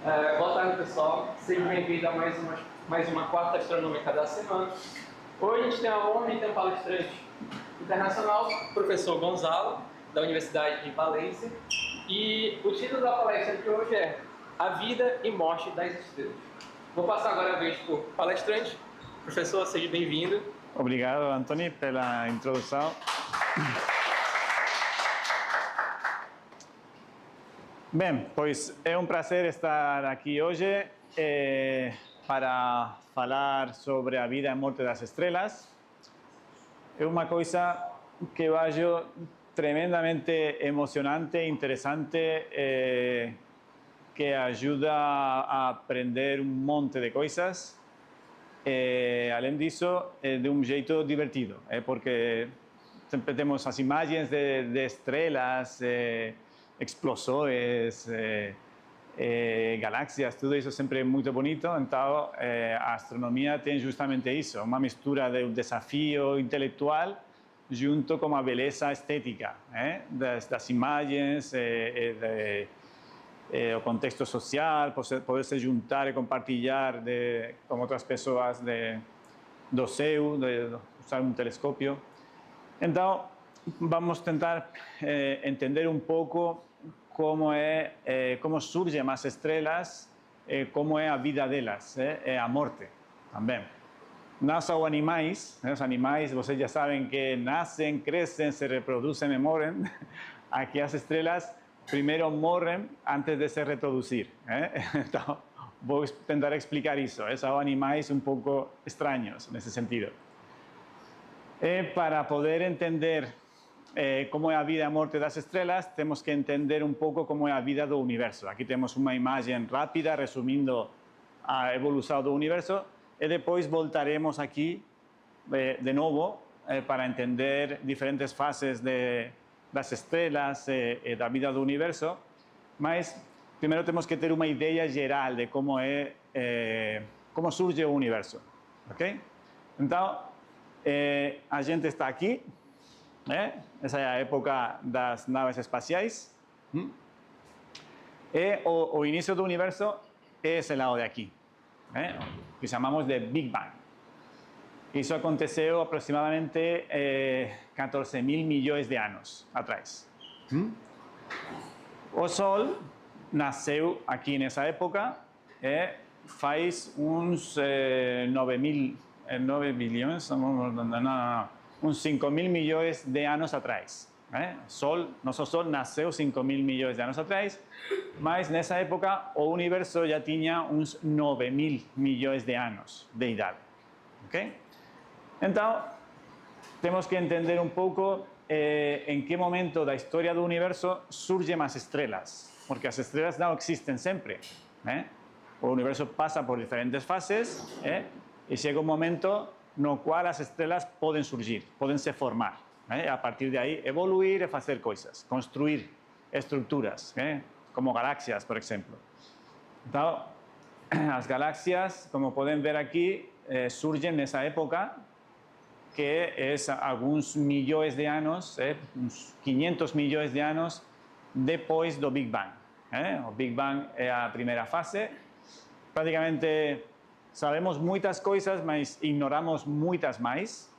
Boa tarde, pessoal. Seja bem-vindo a mais uma quarta astronômica da semana. Hoje a gente tem a honra de ter um palestrante internacional, o professor Gonzalo, da Universidade de Valência. E o título da palestra de hoje é A Vida e Morte das Estrelas. Vou passar agora a vez para o palestrante. Professor, seja bem-vindo. Obrigado, Antoni, pela introdução. Bem, pois é um prazer estar aqui hoje para falar sobre a vida e morte das estrelas. É uma coisa que eu acho tremendamente emocionante, interessante, que ajuda a aprender um monte de coisas. Além disso, de um jeito divertido, porque sempre temos as imagens de estrelas, explosões, galáxias, tudo isso sempre é muito bonito. Então, a astronomia tem justamente isso, uma mistura de um desafio intelectual junto com a beleza estética, das imagens, o contexto social, poder se juntar e compartilhar com outras pessoas do céu, usar um telescópio. Então, vamos tentar entender um pouco como surgem as estrelas, como é a vida delas, a morte também. Não são animais, os animais, vocês já sabem que nascem, crescem, se reproduzem e morrem. Aqui as estrelas primeiro morrem antes de se reproduzir. Então, vou tentar explicar isso. São animais um pouco estranhos nesse sentido. Para poder entender como é a vida e a morte das estrelas, temos que entender um pouco como é a vida do universo. Aqui temos uma imagem rápida resumindo a evolução do universo e depois voltaremos aqui de novo para entender diferentes fases das estrelas e da vida do universo. Mas primeiro temos que ter uma ideia geral de como surge o universo, ok? Então, a gente está aqui, essa é a época das naves espaciais, e o início do universo é esse lado de aqui, que chamamos de Big Bang. Isso aconteceu aproximadamente 14 mil milhões de anos atrás. O Sol nasceu aqui nessa época, faz uns 9 bilhões, uns 5 mil milhões de anos atrás. Nosso Sol nasceu 5 mil milhões de anos atrás, mas nessa época o universo já tinha uns 9 mil milhões de anos de idade. Okay? Então, temos que entender um pouco em que momento da história do universo surgem as estrelas, porque as estrelas não existem sempre. O universo passa por diferentes fases e chega um momento no qual as estrelas podem surgir, podem se formar. A partir de aí, evoluir e fazer coisas, construir estruturas, como galáxias, por exemplo. Então, as galáxias, como podem ver aqui, surgem nessa época, que é alguns milhões de anos, uns 500 milhões de anos depois do Big Bang. O Big Bang é a primeira fase. Praticamente sabemos muitas coisas, mas ignoramos muitas mais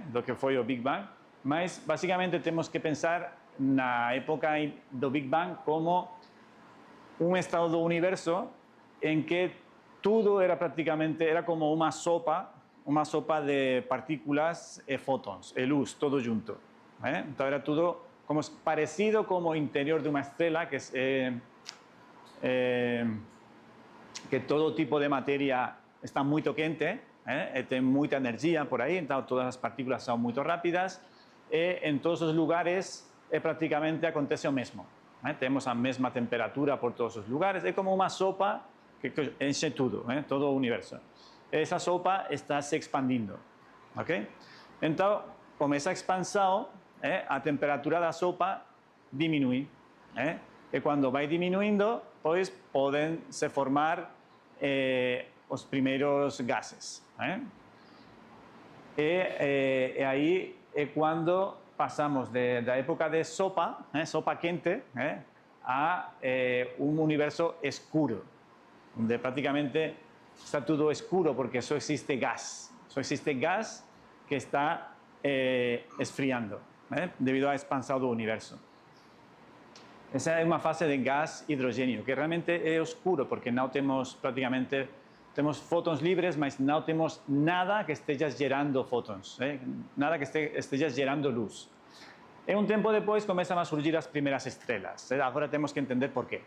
do que foi o Big Bang. Mas, basicamente, temos que pensar na época do Big Bang como um estado do universo em que tudo era como uma sopa de partículas e fótons, e luz, todo junto. Então era tudo como parecido como o interior de uma estrela, que todo tipo de matéria está muito quente, tem muita energia por aí, então todas as partículas são muito rápidas, e em todos os lugares praticamente acontece o mesmo. Temos a mesma temperatura por todos os lugares, é como uma sopa que enche tudo, todo o universo. Essa sopa está se expandindo, ok? Então, com essa expansão, a temperatura da sopa diminui. E quando vai diminuindo, pois podem se formar os primeiros gases. E aí é quando passamos da época de sopa, sopa quente, a um universo escuro. donde prácticamente está todo oscuro porque solo existe gas. Solo existe gas que está esfriando, debido a expansão do universo. Esa es una fase de gas hidrogénio, que realmente es oscuro porque no tenemos prácticamente, tenemos fótons libres, mas no tenemos nada que esté gerando fótons, nada que esté gerando luz. E un tempo depois começam a surgir as primeiras estrelas. Agora temos que entender por quê.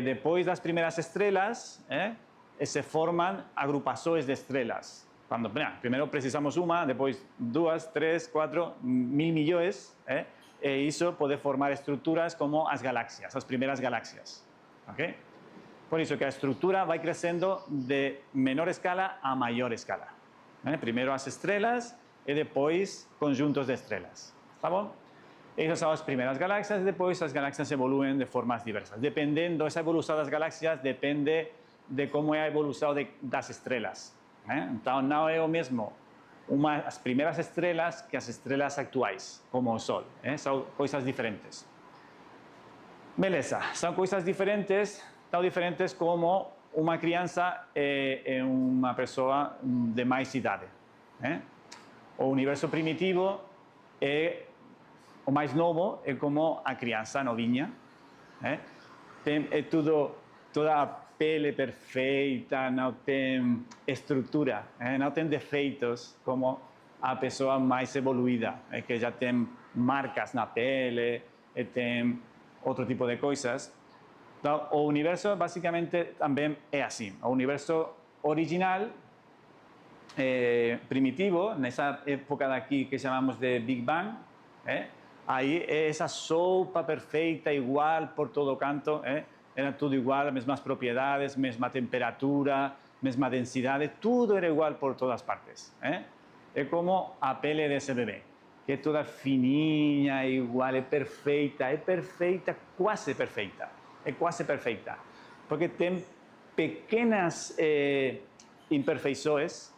Depois das primeiras estrelas, se forman agrupações de estrelas. Primeiro precisamos uma, depois duas, três, quatro, mil milhões, e isso pode formar estruturas como as galáxias, as primeiras galáxias. Okay? Por isso que a estrutura vai crescendo de menor escala a maior escala. Primeiro as estrelas e depois conjuntos de estrelas. Tá bom? Essas são as primeiras galáxias e depois as galáxias evoluem de formas diversas. Dependendo, essa evolução das galáxias depende de como é a evolução das estrelas. Então, não é o mesmo as primeiras estrelas que as estrelas atuais, como o Sol. São coisas diferentes. Beleza, são coisas diferentes, tão diferentes como uma criança e uma pessoa de mais idade. O universo primitivo o mais novo é como a criança novinha. É toda a pele perfeita, não tem estrutura, não tem defeitos como a pessoa mais evoluída, que já tem marcas na pele, tem outro tipo de coisas. Então, o universo basicamente também é assim. O universo original, primitivo, nessa época daqui que chamamos de Big Bang, aí é essa sopa perfeita, igual por todo canto, era tudo igual, as mesmas propriedades, mesma temperatura, mesma densidade, tudo era igual por todas partes. É como a pele desse bebê, que é toda fininha, igual, é perfeita, quase perfeita. É quase perfeita, porque tem pequenas imperfeições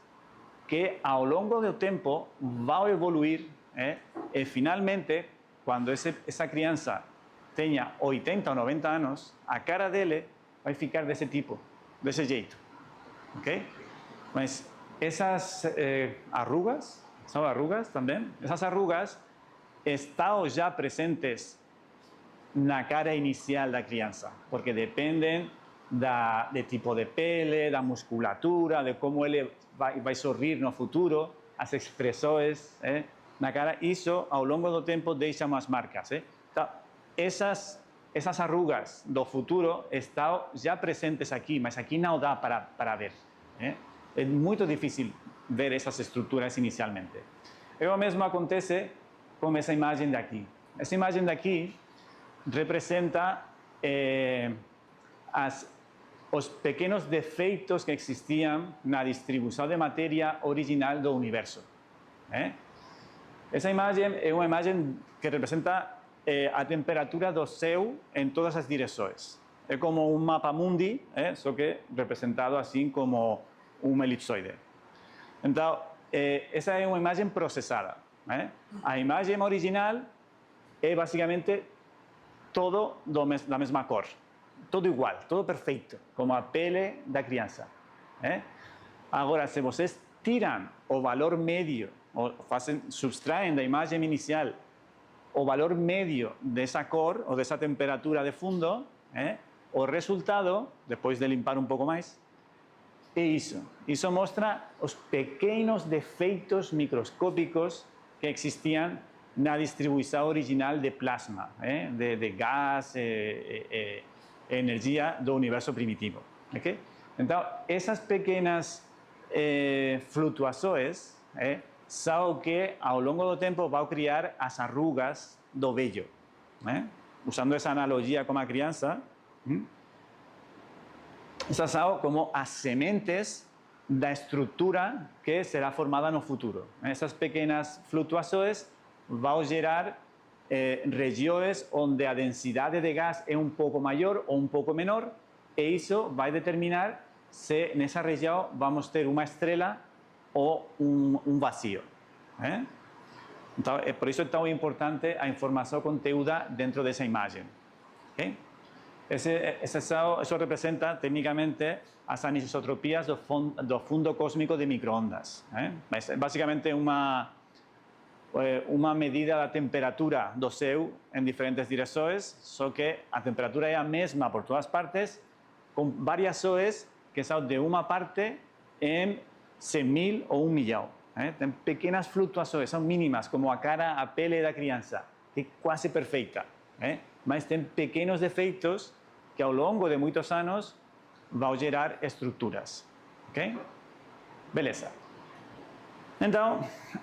que ao longo do tempo vão evoluir e finalmente, quando essa criança tenha 80 ou 90 anos, a cara dele vai ficar desse tipo, desse jeito. Ok? Mas essas arrugas, são arrugas também, essas arrugas estão já presentes na cara inicial da criança, porque dependem do tipo de pele, da musculatura, de como ele vai sorrir no futuro, as expressões na cara. Isso, ao longo do tempo, deixa umas marcas. Então, essas arrugas do futuro estão já presentes aqui, mas aqui não dá para ver. É muito difícil ver essas estruturas inicialmente. E o mesmo acontece com essa imagem daqui. Essa imagem daqui representa os pequenos defeitos que existiam na distribuição de matéria original do universo. Essa imagem é uma imagem que representa a temperatura do céu em todas as direções. É como um mapa mundi, só que representado assim como um elipsoide. Então, essa é uma imagem processada. A imagem original é basicamente todo da mesma cor. Todo igual, todo perfeito, como a pele da criança. Agora, se vocês tiram o valor médio, ou subtraem da imagem inicial o valor médio dessa cor ou dessa temperatura de fundo, o resultado, depois de limpar um pouco mais, é isso. Isso mostra os pequenos defeitos microscópicos que existiam na distribuição original de plasma, de gás, energia do universo primitivo. Okay? Então, essas pequenas flutuações são o que, ao longo do tempo, vão criar as arrugas do velho. Usando essa analogia com a criança, essas são como as sementes da estrutura que será formada no futuro. Essas pequenas flutuações vão gerar regiões onde a densidade de gás é um pouco maior ou um pouco menor, e isso vai determinar se nessa região vamos ter uma estrela ou um vazio. Então, por isso é tão importante a informação conteúda dentro dessa imagem. Okay? Eso representa técnicamente as anisotropias do fundo cósmico de microondas. É basicamente uma medida da temperatura do céu em diferentes direções, só que a temperatura é a mesma por todas partes, com variações que são de uma parte em 100.000 ou 1.000.000. Tem pequenas flutuações, são mínimas, como a cara, a pele da criança, que é quase perfeita. Mas tem pequenos defeitos que ao longo de muitos anos vão gerar estruturas. Ok? Beleza. Então,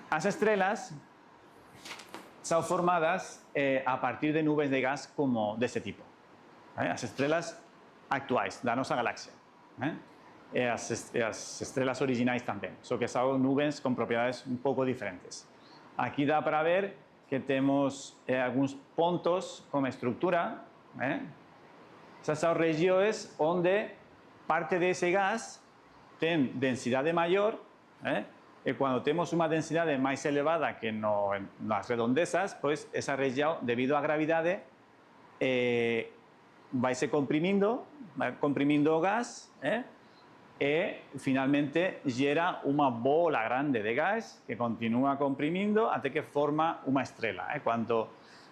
as estrelas são formadas a partir de nuvens de gás como desse tipo. As estrelas actuais da nossa galáxia. E as estrelas originais também, só que são nuvens com propriedades um pouco diferentes. Aqui dá para ver que temos alguns pontos como estrutura. Essas são regiões onde parte desse gás tem densidade maior, e quando temos uma densidade mais elevada que nas redondezas, pois essa região, devido à gravidade, vai se comprimindo o gás, e finalmente gera uma bola grande de gás que continua comprimindo até que forma uma estrela.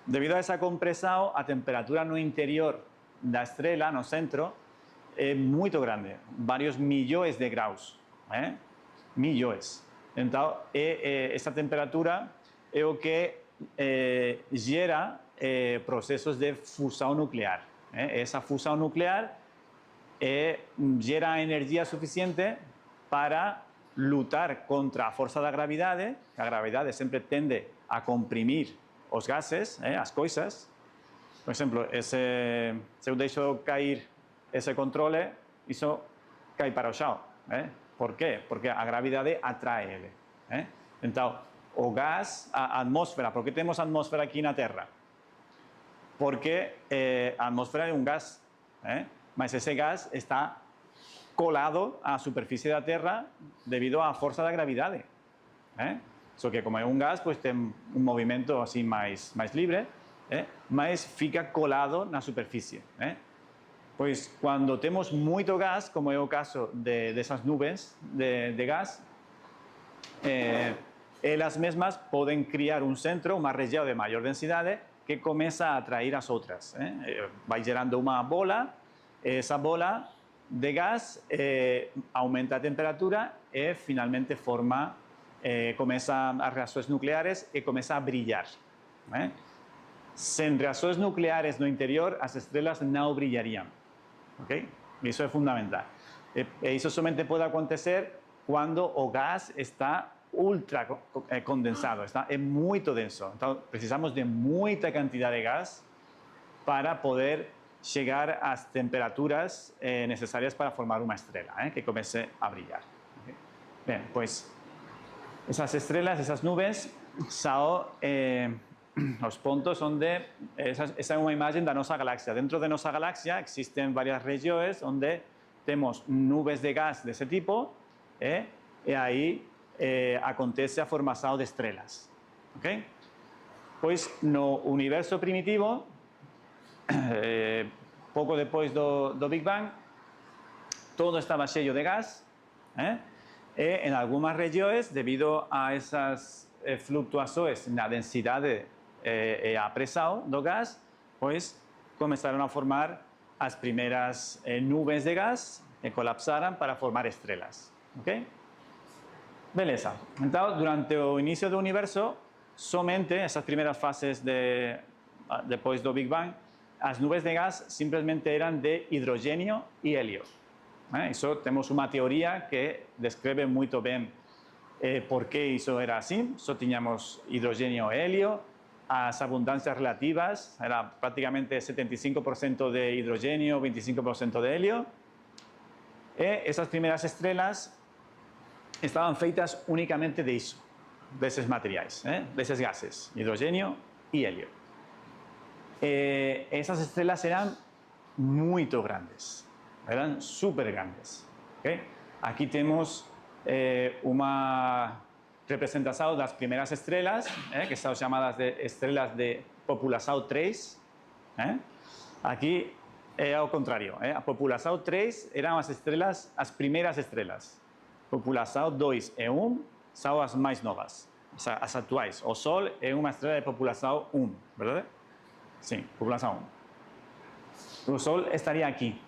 Devido a essa compressão, a temperatura no interior da estrela, no centro, é muito grande, vários milhões de graus. Milhões. Então, essa temperatura é o que gera processos de fusão nuclear. Essa fusão nuclear gera energia suficiente para lutar contra a força da gravidade, que a gravidade sempre tende a comprimir os gases, as coisas. Por exemplo, se eu deixo cair esse controle, isso cai para o chão. Por quê? Porque a gravidade atrai ele. Então, o gás, a atmosfera, por que temos atmosfera aqui na Terra? Porque a atmosfera é um gás, mas esse gás está colado à superfície da Terra devido à força da gravidade. Só que como é um gás, pues tem um movimento assim mais livre, mas fica colado na superfície. Pois quando temos muito gás, como é o caso dessas nuvens de gás, elas mesmas podem criar um centro, uma região de maior densidade, que começa a atrair as outras. Vai gerando uma bola, essa bola de gás aumenta a temperatura e finalmente começa as reações nucleares e começa a brilhar. Sem reações nucleares no interior, as estrelas não brilhariam. Okay? Isso é fundamental. Isso somente pode acontecer quando o gás está ultra condensado, é muito denso. Então, precisamos de muita quantidade de gás para poder chegar às temperaturas necessárias para formar uma estrela, que comece a brilhar. Okay? Bem, pois, essas estrelas, essas nuvens, são os pontos onde... Essa é uma imagem da nossa galáxia. Dentro da nossa galáxia existem várias regiões onde temos nuvens de gás desse tipo, e aí acontece a formação de estrelas. Okay? Pois no universo primitivo, pouco depois do Big Bang, todo estava cheio de gás, e em algumas regiões, devido a essas flutuações na densidade e a pressão do gás, pois começaram a formar as primeiras nuvens de gás que colapsaram para formar estrelas. Okay? Beleza. Então, durante o início do universo, somente essas primeiras fases depois do Big Bang, as nuvens de gás simplesmente eram de hidrogênio e hélio. Isso temos uma teoria que descreve muito bem por que isso era assim. Só tínhamos hidrogênio e hélio, as abundâncias relativas era praticamente 75% de hidrogênio, 25% de hélio. E essas primeiras estrelas estavam feitas unicamente disso, desses materiais, desses gases, hidrogênio e hélio. Essas estrelas eram muito grandes, eram super grandes. Okay? Aqui temos uma representação das primeiras estrelas, que são chamadas de estrelas de população 3. Aqui ao contrário. A população 3 eram as primeiras estrelas. População 2 e 1 são as mais novas, as atuais. O Sol é uma estrela de população 1, verdade? Sim, população 1. O Sol estaria aqui.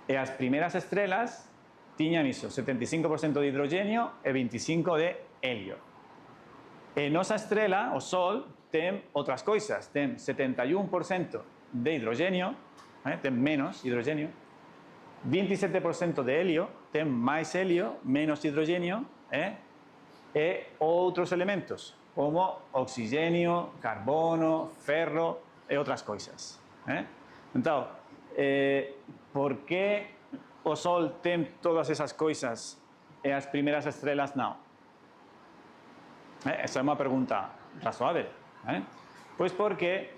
E as primeiras estrelas tinham isso, 75% de hidrogênio e 25% de hélio. E nossa estrela, o Sol, tem outras coisas. Tem 71% de hidrogênio, tem menos hidrogênio, 27% de hélio, tem mais hélio, menos hidrogênio, e outros elementos, como oxigênio, carbono, ferro e outras coisas. Então, por que o Sol tem todas essas coisas e as primeiras estrelas não? Essa é uma pergunta razoável. Pois porque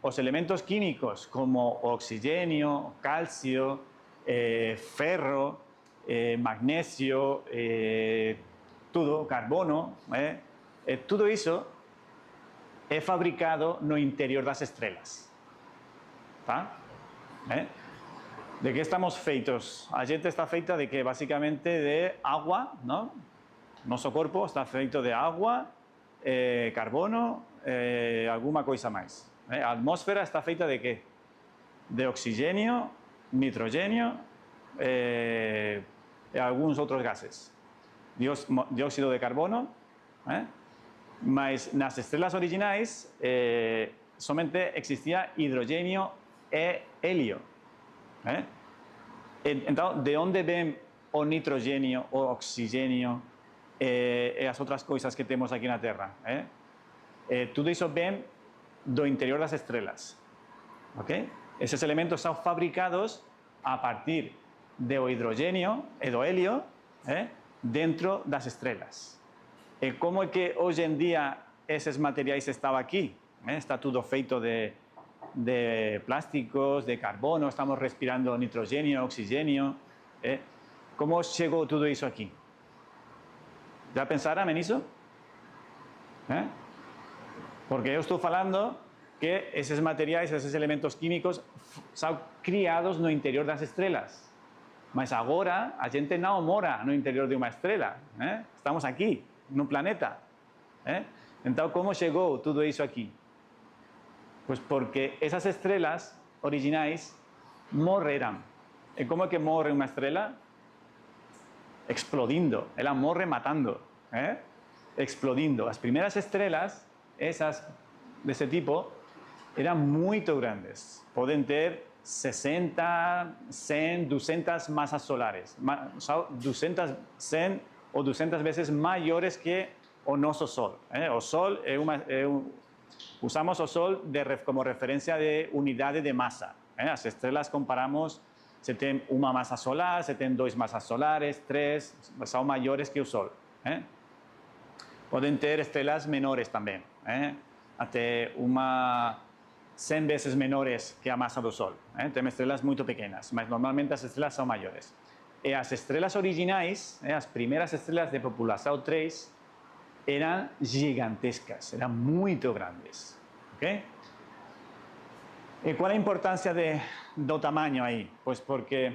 os elementos químicos como oxigênio, cálcio, ferro, magnesio, tudo, carbono, tudo isso é fabricado no interior das estrelas. Tá? ¿De qué estamos feitos? A gente está feita de que basicamente de agua, ¿no? Nosso corpo está feito de agua, carbono, alguma coisa mais. A atmósfera está feita de quê? De oxigênio, nitrogênio e alguns outros gases. Dióxido de carbono. Mas nas estrelas originais somente existia hidrogênio e hélio. Então, de onde vem o nitrogênio, o oxigênio e as outras coisas que temos aqui na Terra? Tudo isso vem do interior das estrelas. Okay? Esses elementos são fabricados a partir do hidrogênio e do hélio dentro das estrelas. E como é que hoje em dia esses materiais estão aqui? Está tudo feito de plásticos, de carbono, estamos respirando nitrogênio, oxigênio. Como chegou tudo isso aqui? Já pensaram nisso? Porque eu estou falando que esses materiais, esses elementos químicos são criados no interior das estrelas. Mas agora a gente não mora no interior de uma estrela. Estamos aqui, no planeta. Então, como chegou tudo isso aqui? Pois porque essas estrelas originais morreram. E como é que morre uma estrela? Explodindo. Ela morre matando. Explodindo. As primeiras estrelas, essas desse tipo, eram muito grandes. Podem ter 60, 100, 200 massas solares. São 200, 100 ou 200 vezes maiores que o nosso Sol. O Sol usamos o Sol como referência de unidade de massa. As estrelas comparamos se tem uma massa solar, se tem 2 massas solares, 3, são maiores que o Sol. Podem ter estrelas menores também, até 100 vezes menores que a massa do Sol. Tem estrelas muito pequenas, mas normalmente as estrelas são maiores. E as estrelas originais, as primeiras estrelas de população 3, eram gigantescas, eram muito grandes. Okay? E qual é a importância do tamanho aí? Pois porque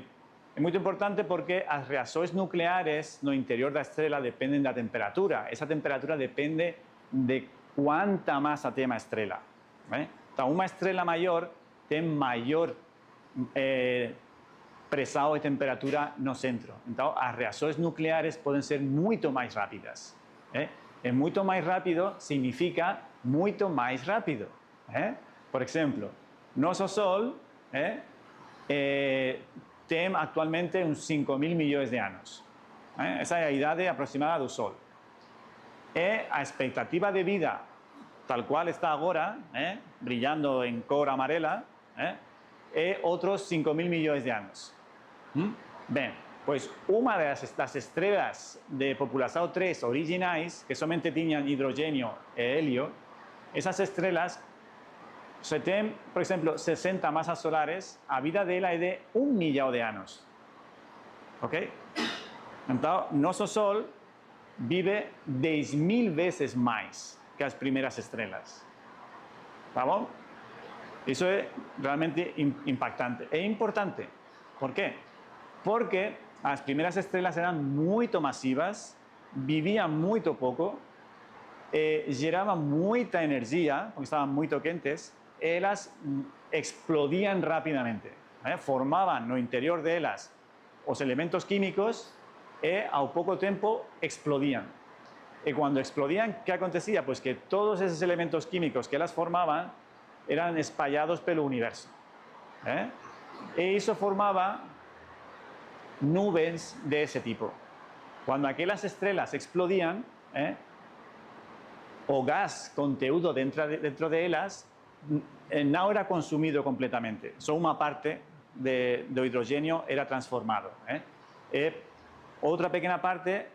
é muito importante porque as reações nucleares no interior da estrela dependem da temperatura. Essa temperatura depende de quanta massa tem a estrela. Então, uma estrela maior tem maior pressão e temperatura no centro. Então, as reações nucleares podem ser muito mais rápidas. E muito mais rápido significa muito mais rápido. Por exemplo, nosso Sol tem atualmente uns 5.000 milhões de anos. Essa é a idade aproximada do Sol. E a expectativa de vida, tal qual está agora, brilhando em cor amarela, é outros 5.000 milhões de anos. Bem, pois uma das estrelas de população 3 originais, que somente tinham hidrogênio e hélio, essas estrelas, se tem, por exemplo, 60 massas solares, a vida dela é de 1 milhão de anos. Ok? Então, nosso Sol vive 10.000 vezes mais que as primeiras estrelas. Tá bom? Eso es realmente impactante e importante. ¿Por qué? Porque las primeras estrellas eran muy masivas, vivían muy poco, generaban mucha energía, porque estaban muy quentes, ellas explodían rápidamente. Formaban no interior de ellas los elementos químicos y a poco tiempo explodían. Y cuando explodían, ¿qué acontecía? Pues que todos esos elementos químicos que las formaban eran espallados pelo universo. Y eso formaba nubes de ese tipo. Cuando aquellas estrellas explodían, o gas conteúdo dentro de ellas no era consumido completamente. Solo una parte de hidrógeno era transformado. Otra pequeña parte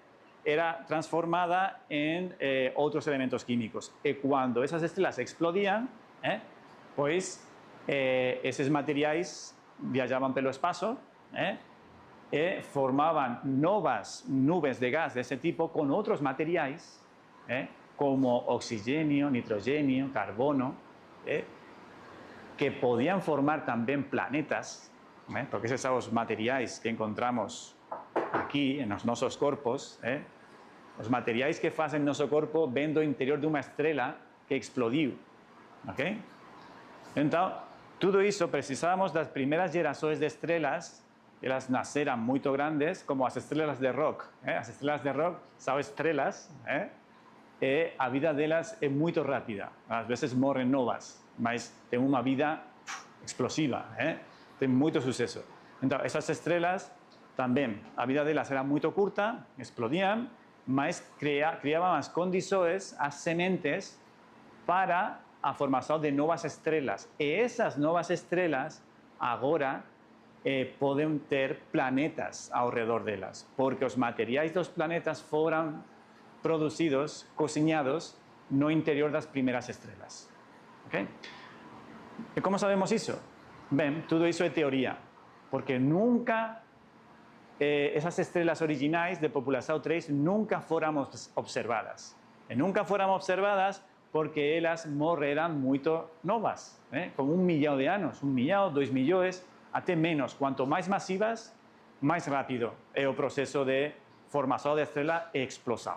era transformada en otros elementos químicos. Y cuando esas estrellas explodían, pues esos materiales viajaban pelo espacio, formaban nuevas nubes de gas de ese tipo con otros materiales, como oxígeno, nitrógeno, carbono, que podían formar también planetas, porque esos son los materiales que encontramos aquí en nuestros cuerpos, los materiales que hacen nuestro cuerpo ven do interior de una estrella que explodió. ¿Okay? Entonces, todo eso precisábamos las primeras generaciones de estrellas, ellas naceran muy grandes, como las estrellas de rock. Las estrellas de rock son estrellas, a vida delas é muito rápida. Às vezes morren novas, mas tem uma vida explosiva, tem muito suceso. Então, essas estrelas também, a vida delas era muito curta, explodían, mas criaban as condições, as sementes, para a formação de novas estrelas. E essas novas estrelas, agora, podem ter planetas ao redor delas, porque os materiais dos planetas foram producidos, cocinados, no interior de las primeras estrellas. ¿Okay? ¿Y cómo sabemos eso? Bien, todo eso es teoría, porque nunca esas estrellas originales de População 3 nunca fueron observadas. Y nunca fueron observadas porque ellas morreran muy novas, con 1 millón de años, 1 millón, 2 millones, hasta menos. Cuanto más masivas, más rápido es el proceso de formación de estrella e explosión.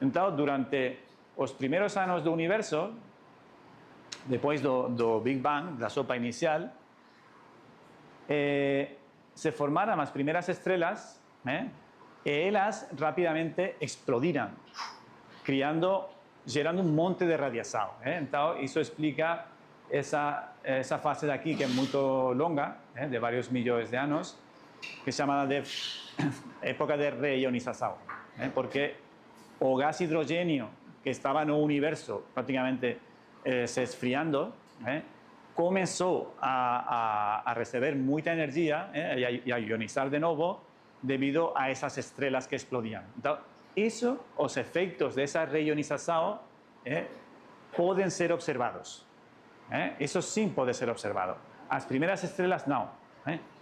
Entonces, durante los primeros años del universo, después del Big Bang, de la sopa inicial, se formaron las primeras estrellas y ellas rápidamente explodieron, generando un monte de radiación. Entonces, eso explica esa fase de aquí, que es muy longa, de varios millones de años, que se llama de época de reionización, porque o gas hidrógeno que estaba en el universo prácticamente se esfriando, comenzó a recibir mucha energía y a ionizar de nuevo debido a esas estrellas que explodían. Entonces, eso, los efectos de esa reionización pueden ser observados. Eso sí puede ser observado. Las primeras estrellas no.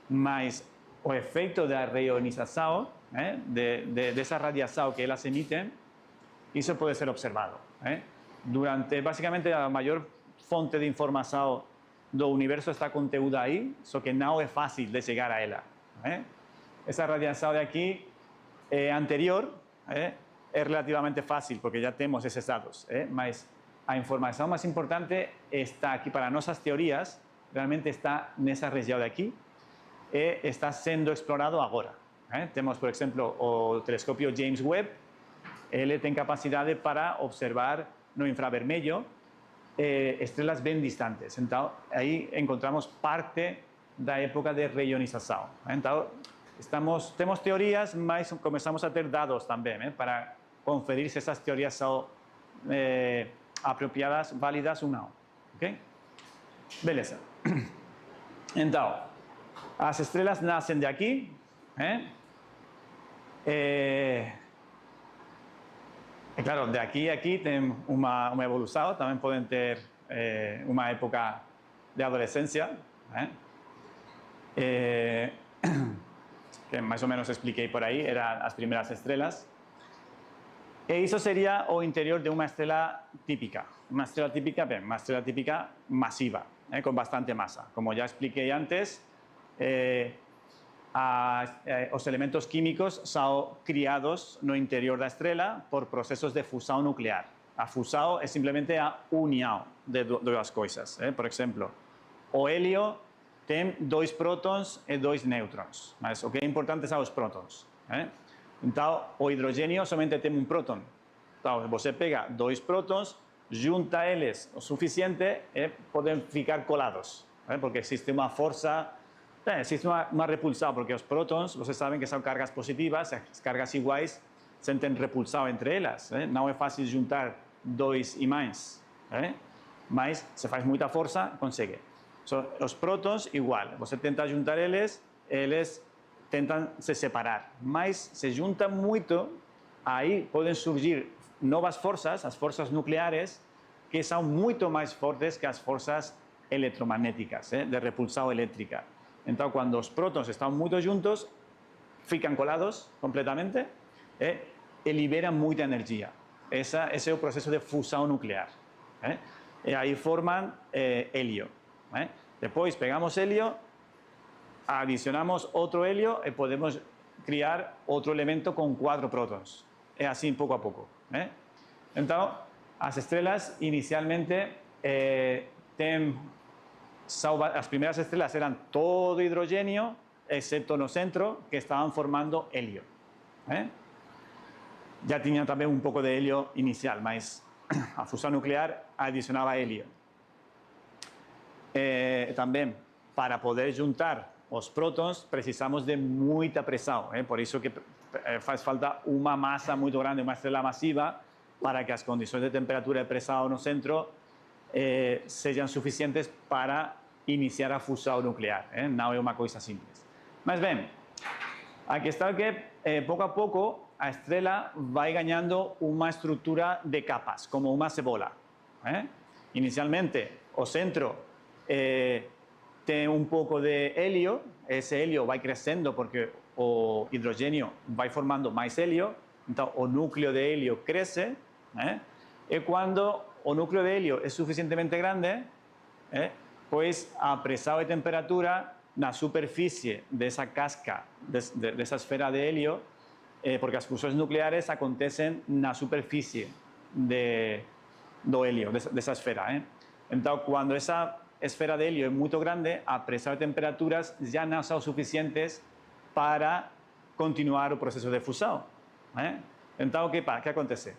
Mas el efecto de la reionización, de esa radiación que ellas emiten, eso puede ser observado. Durante, básicamente, la mayor fuente de información del universo está contenida ahí, so que no es fácil de llegar a ella. Esa radiación de aquí anterior es relativamente fácil porque ya tenemos esos datos. Mas la información más importante está aquí para nuestras teorías, realmente está en esa región de aquí y está siendo explorado ahora. Tenemos, por ejemplo, el telescopio James Webb. Él tiene capacidad para observar no infravermelho estrellas bien distantes. Entonces, ahí encontramos parte de la época de reionización. Entonces, tenemos teorías, mas comenzamos a tener datos también para conferir si esas teorías son apropiadas, válidas o no. ¿Okay? Beleza. Entonces, las estrellas nacen de aquí. Claro, de aquí a aquí tienen una evolución, también pueden tener una época de adolescencia, que más o menos expliqué por ahí, eran las primeras estrellas. E isso seria o interior de uma estrela típica. Uma estrela típica masiva, con bastante masa. Como ya expliqué antes, os elementos químicos son criados no interior da estrela por procesos de fusão nuclear. A fusão é simplesmente a união de duas coisas. Por exemplo, o helio tem 2 prótons e 2 nêutrons, mas o que é importante são os prótons. Então, o hidrogênio somente tem um próton. Então, você pega 2 prótons, junta eles o suficiente e podem ficar colados, porque existe uma força, existe uma repulsão, porque os prótons, vocês sabem que são cargas positivas, as cargas iguais sentem repulsão entre elas. Não é fácil juntar 2 ímãs, mas se faz muita força, consegue. Os prótons, igual, você tenta juntar eles tentam se separar, mas se juntam muito, aí podem surgir novas forças, as forças nucleares, que são muito mais fortes que as forças eletromagnéticas, de repulsão elétrica. Então, quando os prótons estão muito juntos, ficam colados completamente e liberam muita energia. Esse é o processo de fusão nuclear. E aí formam helio. Depois pegamos helio, adicionamos outro helio e podemos criar outro elemento com 4 prótons. É assim pouco a pouco. Então, as estrelas inicialmente as primeiras estrelas eram todo hidrogênio, exceto no centro, que estavam formando helio. Já tinham também um pouco de helio inicial, mas a fusão nuclear adicionava helio. Também, para poder juntar os prótons, precisamos de muita pressão. Por isso que faz falta uma massa muito grande, uma estrela masiva, para que as condições de temperatura e pressão no centro sejam suficientes para iniciar a fusão nuclear. Não é uma coisa simples. Mas bem, a questão é que, pouco a pouco, a estrela vai ganhando uma estrutura de capas, como uma cebola. Inicialmente, o centro tem um pouco de helio, esse helio vai crescendo porque o hidrogênio vai formando mais helio, então o núcleo de helio cresce, e quando o núcleo de helio é suficientemente grande, pois a pressão e temperatura na superfície dessa casca, dessa esfera de helio, porque as fusões nucleares acontecem na superfície do helio, dessa esfera. Então, quando essa esfera de helio é muito grande, a pressão e temperaturas já não são suficientes para continuar o processo de fusão. Então, o que acontece?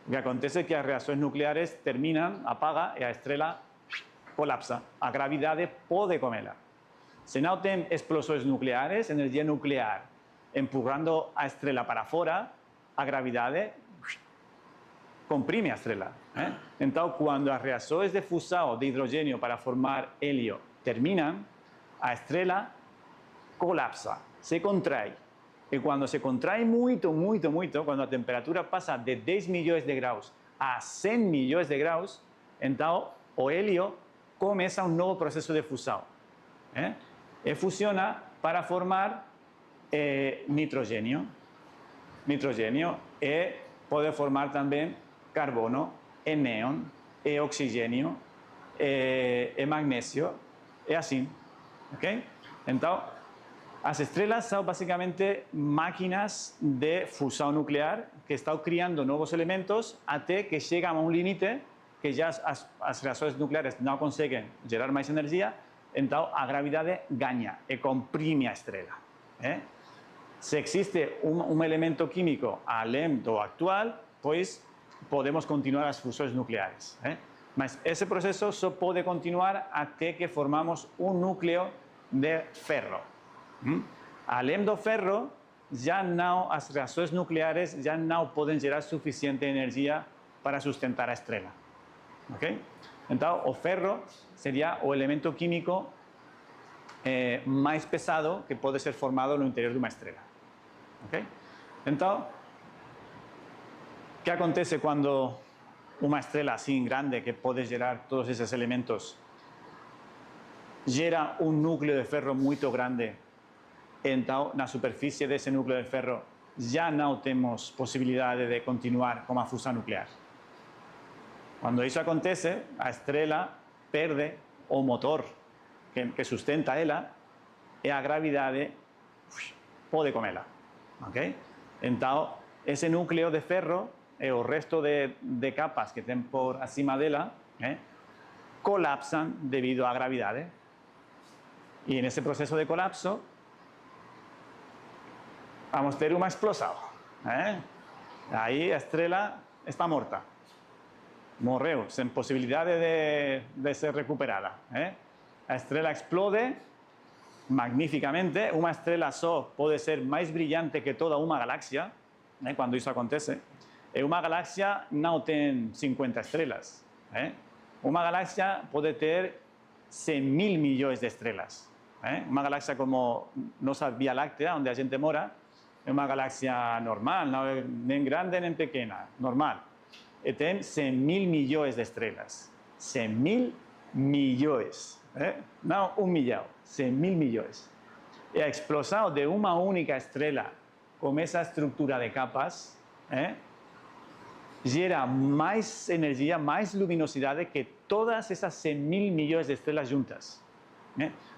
O que acontece é que as reações nucleares terminam, apaga e a estrela colapsa. A gravidade pode comê-la. Se não tem explosões nucleares, energia nuclear empurrando a estrela para fora, a gravidade comprime a estrela. Então, quando as reações de fusão de hidrogênio para formar helio terminam, a estrela colapsa, se contrai. E quando se contrai muito, quando a temperatura passa de 10 milhões de graus a 100 milhões de graus, então o helio começa um novo processo de fusão. E fusiona para formar nitrogênio. Nitrogênio e pode formar também carbono, e néon, e oxigênio, e magnésio, e assim. Okay? Então, as estrelas são basicamente máquinas de fusão nuclear que estão criando novos elementos até que chegam a um limite que já as reações nucleares não conseguem gerar mais energia, então a gravidade ganha e comprime a estrela. Se existe um elemento químico além do actual, pois podemos continuar as fusões nucleares. Mas esse processo só pode continuar até que formamos um núcleo de ferro. Além do ferro, as reações nucleares já não podem gerar suficiente energia para sustentar a estrela. Okay? Então, o ferro seria o elemento químico mais pesado que pode ser formado no interior de uma estrela. Okay? Então, o que acontece quando uma estrela assim grande que pode gerar todos esses elementos gera um núcleo de ferro muito grande? Então, na superfície desse núcleo de ferro já não temos possibilidade de continuar com a fusão nuclear. Quando isso acontece, a estrela perde o motor que sustenta ela e a gravidade pode comê-la. Okay? Então, esse núcleo de ferro e o resto de capas que tem por acima dela colapsan debido à gravidade. E nesse processo de colapso, vamos ter uma explosão. Aí a estrela está morta. Morreu, sem possibilidade de ser recuperada. A estrela explode magníficamente. Uma estrela só pode ser mais brilhante que toda uma galáxia, quando isso acontece. E uma galáxia não tem 50 estrelas. Uma galáxia pode ter 100.000 milhões de estrelas. Uma galáxia como nossa Via Láctea, onde a gente mora, é uma galáxia normal, não é nem grande nem pequena, normal. E tem 100.000 milhões de estrelas. 100.000 milhões. Não 1 milhão, 100.000 milhões. E a explosão de uma única estrela com essa estrutura de capas gera mais energia, mais luminosidade que todas essas 100.000 milhões de estrelas juntas.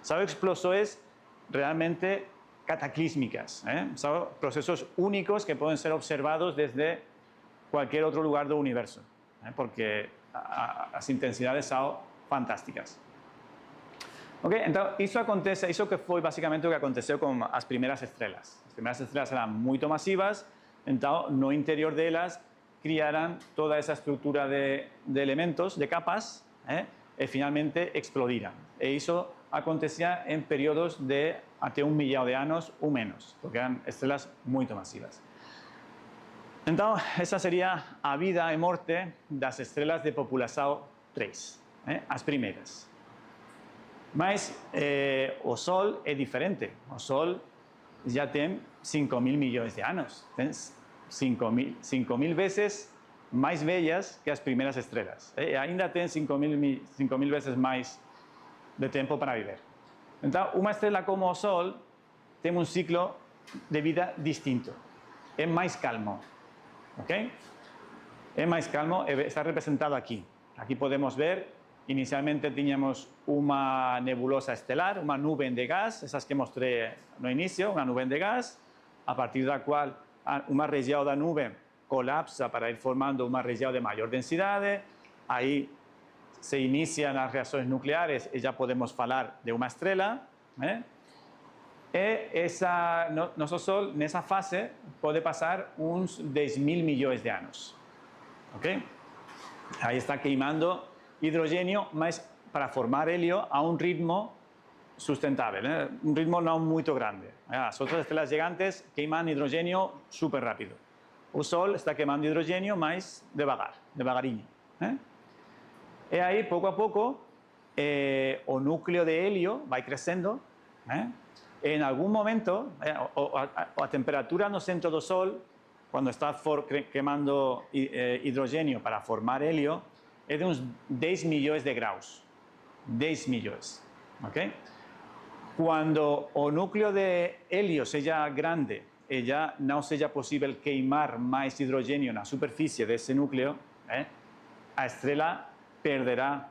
São explosões realmente cataclísmicas. São processos únicos que podem ser observados desde qualquer outro lugar do universo, porque as intensidades são fantásticas. Okay? Então, isso que foi basicamente o que aconteceu com as primeiras estrelas. As primeiras estrelas eram muito massivas, então no interior delas criaram toda essa estrutura de elementos, de capas, e finalmente explodiram. E isso acontecia em períodos de até 1 milhão de anos ou menos, porque eram estrelas muito massivas. Então, essa seria a vida e morte das estrelas de população 3, as primeiras. Mas o Sol é diferente. O Sol já tem 5.000 milhões de anos. Tem 5.000 vezes mais velhas que as primeiras estrelas. E ainda tem 5.000 vezes mais de tempo para viver. Então, uma estrela como o Sol tem um ciclo de vida distinto. É mais calmo. Okay? É mais calmo, está representado aqui. Aqui podemos ver, inicialmente tínhamos uma nebulosa estelar, uma nuvem de gás, essas que mostrei no início, uma nuvem de gás, a partir da qual uma região da nuvem colapsa para ir formando uma região de maior densidade, aí se iniciam as reações nucleares e já podemos falar de uma estrela. E nosso Sol, nessa fase, pode passar uns 10.000 milhões de anos. Okay? Aí está queimando hidrogênio, mas para formar hélio a um ritmo sustentável, um ritmo não muito grande. As outras estrelas gigantes queimam hidrogênio super rápido. O Sol está queimando hidrogênio mais devagar, devagarinho. E aí, pouco a pouco, o núcleo de hélio vai crescendo. Em algum momento, a temperatura no centro do Sol, quando está queimando hidrogênio para formar hélio, é de uns 10 milhões de graus. 10 milhões. Okay? Quando o núcleo de hélio seja grande e já não seja possível queimar mais hidrogênio na superfície desse núcleo, a estrela perderá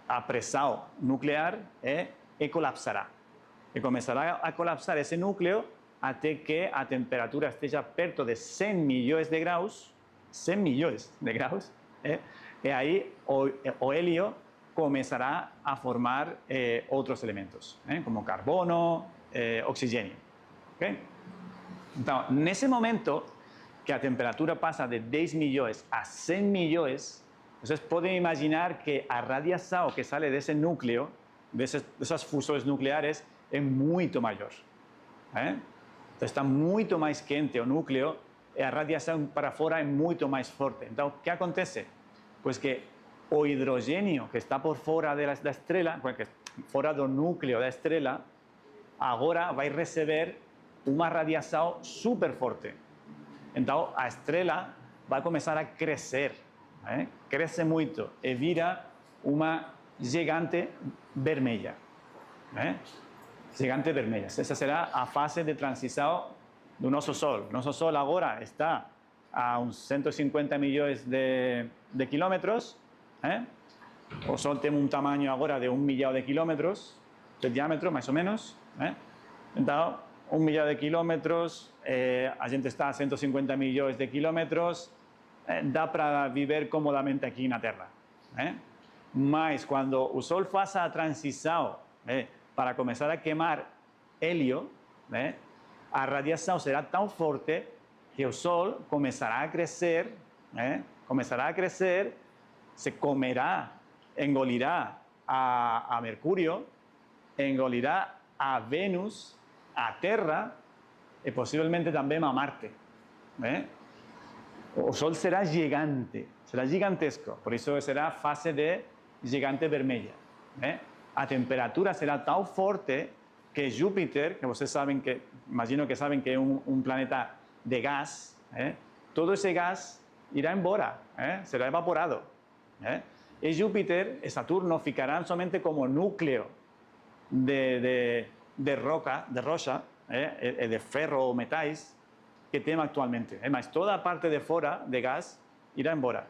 a pressão nuclear e colapsará. E começará a colapsar esse núcleo até que a temperatura esteja perto de 100 milhões de graus, 100 milhões de graus, e aí o hélio começará a formar outros elementos, como carbono, oxigênio. Okay? Então, nesse momento que a temperatura passa de 10 milhões a 100 milhões, vocês podem imaginar que a radiação que sai desse núcleo, dessas fusões nucleares, é muito maior. Então, está muito mais quente o núcleo e a radiação para fora é muito mais forte. Então, o que acontece? Pois que o hidrogênio que está por fora da estrela, fora do núcleo da estrela, agora vai receber uma radiação super forte. Então, a estrela vai começar a crescer. Cresce muito e vira uma gigante vermelha. Gigante vermelha. Essa será a fase de transição do nosso Sol. Nosso Sol agora está a uns 150 milhões de quilómetros. O Sol tem um tamanho agora de 1 milhão de quilómetros de diâmetro, mais ou menos. Então, 1 milhão de quilómetros, a gente está a 150 milhões de quilómetros, dá para viver comodamente aqui na Terra. Mas quando o Sol faça a transição para começar a queimar hélio, a radiação será tão forte que o Sol começará a crescer, se comerá, engolirá a Mercúrio, engolirá a Vênus, a Terra e possivelmente também a Marte. O Sol será gigante, será gigantesco, por isso será a fase de gigante vermelha. A temperatura será tão forte que Júpiter, que vocês sabem que, imagino que sabem que é um planeta de gás, todo esse gás irá embora, será evaporado. E Júpiter e Saturno ficarán somente como núcleo de rocha, de ferro ou metais que temos actualmente. Mas toda a parte de fora de gás irá embora.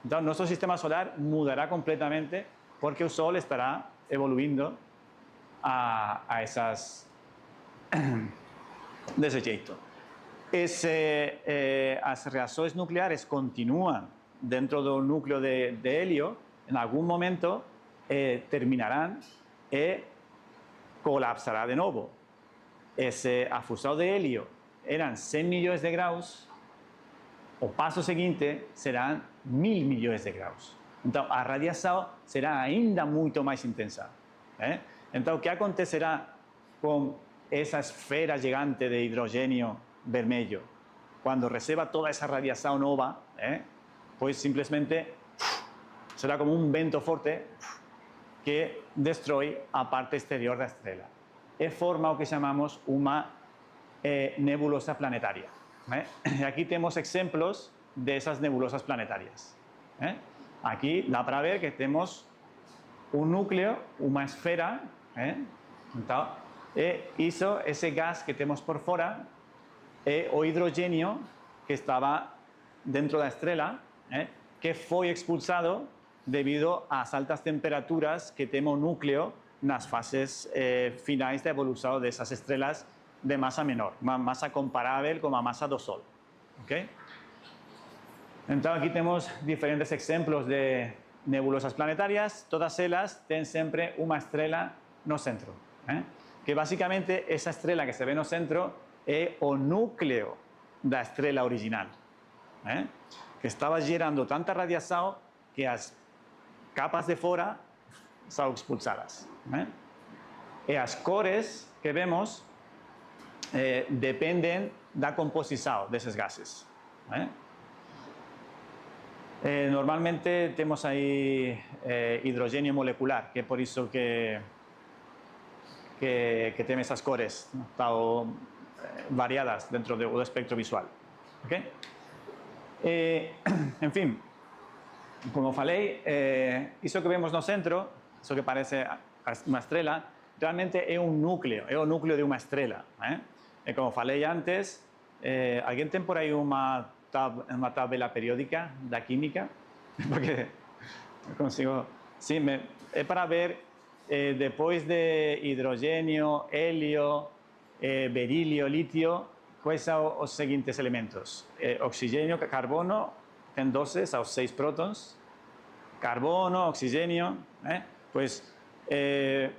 Então, nosso sistema solar mudará completamente porque o Sol estará evoluindo desse jeito. As reações nucleares continuam dentro do núcleo de hélio, em algum momento terminarán e colapsará de novo. A fusão de hélio eram 100 milhões de graus, o passo seguinte serão 1000 milhões de graus. Então, a radiação será ainda muito mais intensa. Então, o que acontecerá com essa esfera gigante de hidrogênio vermelho? Quando receba toda essa radiação nova, pois simplesmente será como um vento forte que destrói a parte exterior da estrela e forma o que chamamos uma nebulosa planetária. Aqui temos exemplos dessas nebulosas planetárias. Aqui dá para ver que temos um núcleo, uma esfera, então, esse gás que temos por fora é o hidrogênio que estava dentro da estrela, que foi expulsado devido às altas temperaturas que tem o núcleo nas fases finais da evolução dessas estrelas de massa menor, uma massa comparável com a massa do Sol. Okay? Então, aqui temos diferentes exemplos de nebulosas planetárias, todas elas têm sempre uma estrela no centro. Que basicamente essa estrela que se vê no centro é o núcleo da estrela original. Que estava gerando tanta radiação que as capas de fora são expulsadas. E as cores que vemos dependem da composição desses gases. Normalmente temos aí hidrogênio molecular, que é por isso que tem essas cores tão variadas dentro do espectro visual. Okay? Enfim, como falei, isso que vemos no centro, isso que parece uma estrela, realmente é um núcleo, é o núcleo de uma estrela. E como falei antes, alguém tem por aí uma tabela periódica da química? Porque eu consigo... Sim, é para ver, depois de hidrogênio, hélio, berílio, lítio, quais são os seguintes elementos? Oxigênio, carbono, tem 12, são 6 prótons. Carbono, oxigênio, pues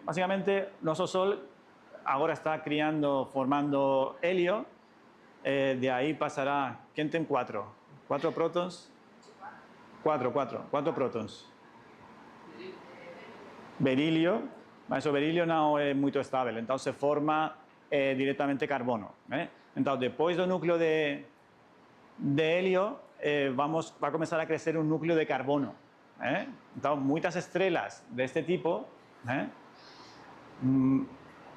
basicamente nosso Sol agora está formando hélio, de aí passará, quem tem 4? 4 prótons? 4 prótons. Berílio, mas o berílio não é muito estável, então se forma diretamente carbono. Então, depois do núcleo de hélio, vai começar a crescer um núcleo de carbono. Então, muitas estrelas deste tipo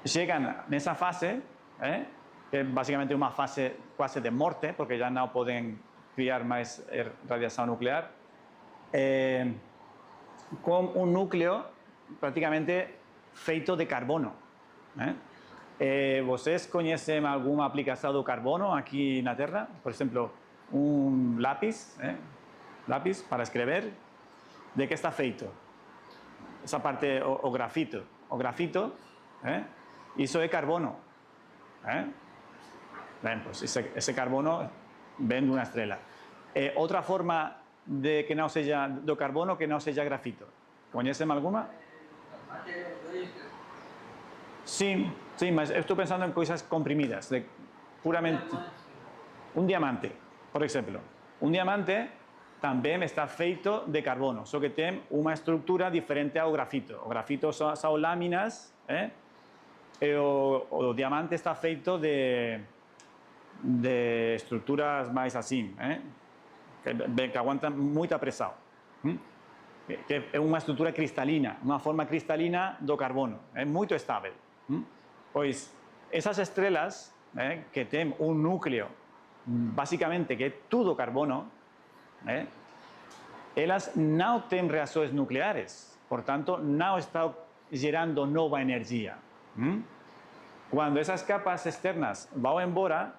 chegam nessa fase, que é basicamente uma fase quase de morte, porque já não podem criar mais radiação nuclear, com um núcleo praticamente feito de carbono. Vocês conhecem alguma aplicação do carbono aqui na Terra? Por exemplo, um lápis, lápis para escrever. ¿De qué está feito? Esa parte, o grafito. O grafito, eso es carbono. Bien, pues ese carbono ven de una estrella. Otra forma de que no seja do carbono que no seja grafito. ¿Conocen alguna? Sí, sí, mas estoy pensando en cosas comprimidas, puramente. Un diamante, por ejemplo. Un diamante también está feito de carbono, só que tem uma estrutura diferente ao grafito. O grafito são láminas, e o diamante está feito de estruturas mais assim, que aguantam muita pressão. Que é uma estrutura cristalina, uma forma cristalina do carbono, é muito estável. Pois essas estrelas, que têm um núcleo, basicamente, que é tudo carbono, elas não têm reações nucleares, portanto, não estão gerando nova energia. Quando essas capas externas vão embora,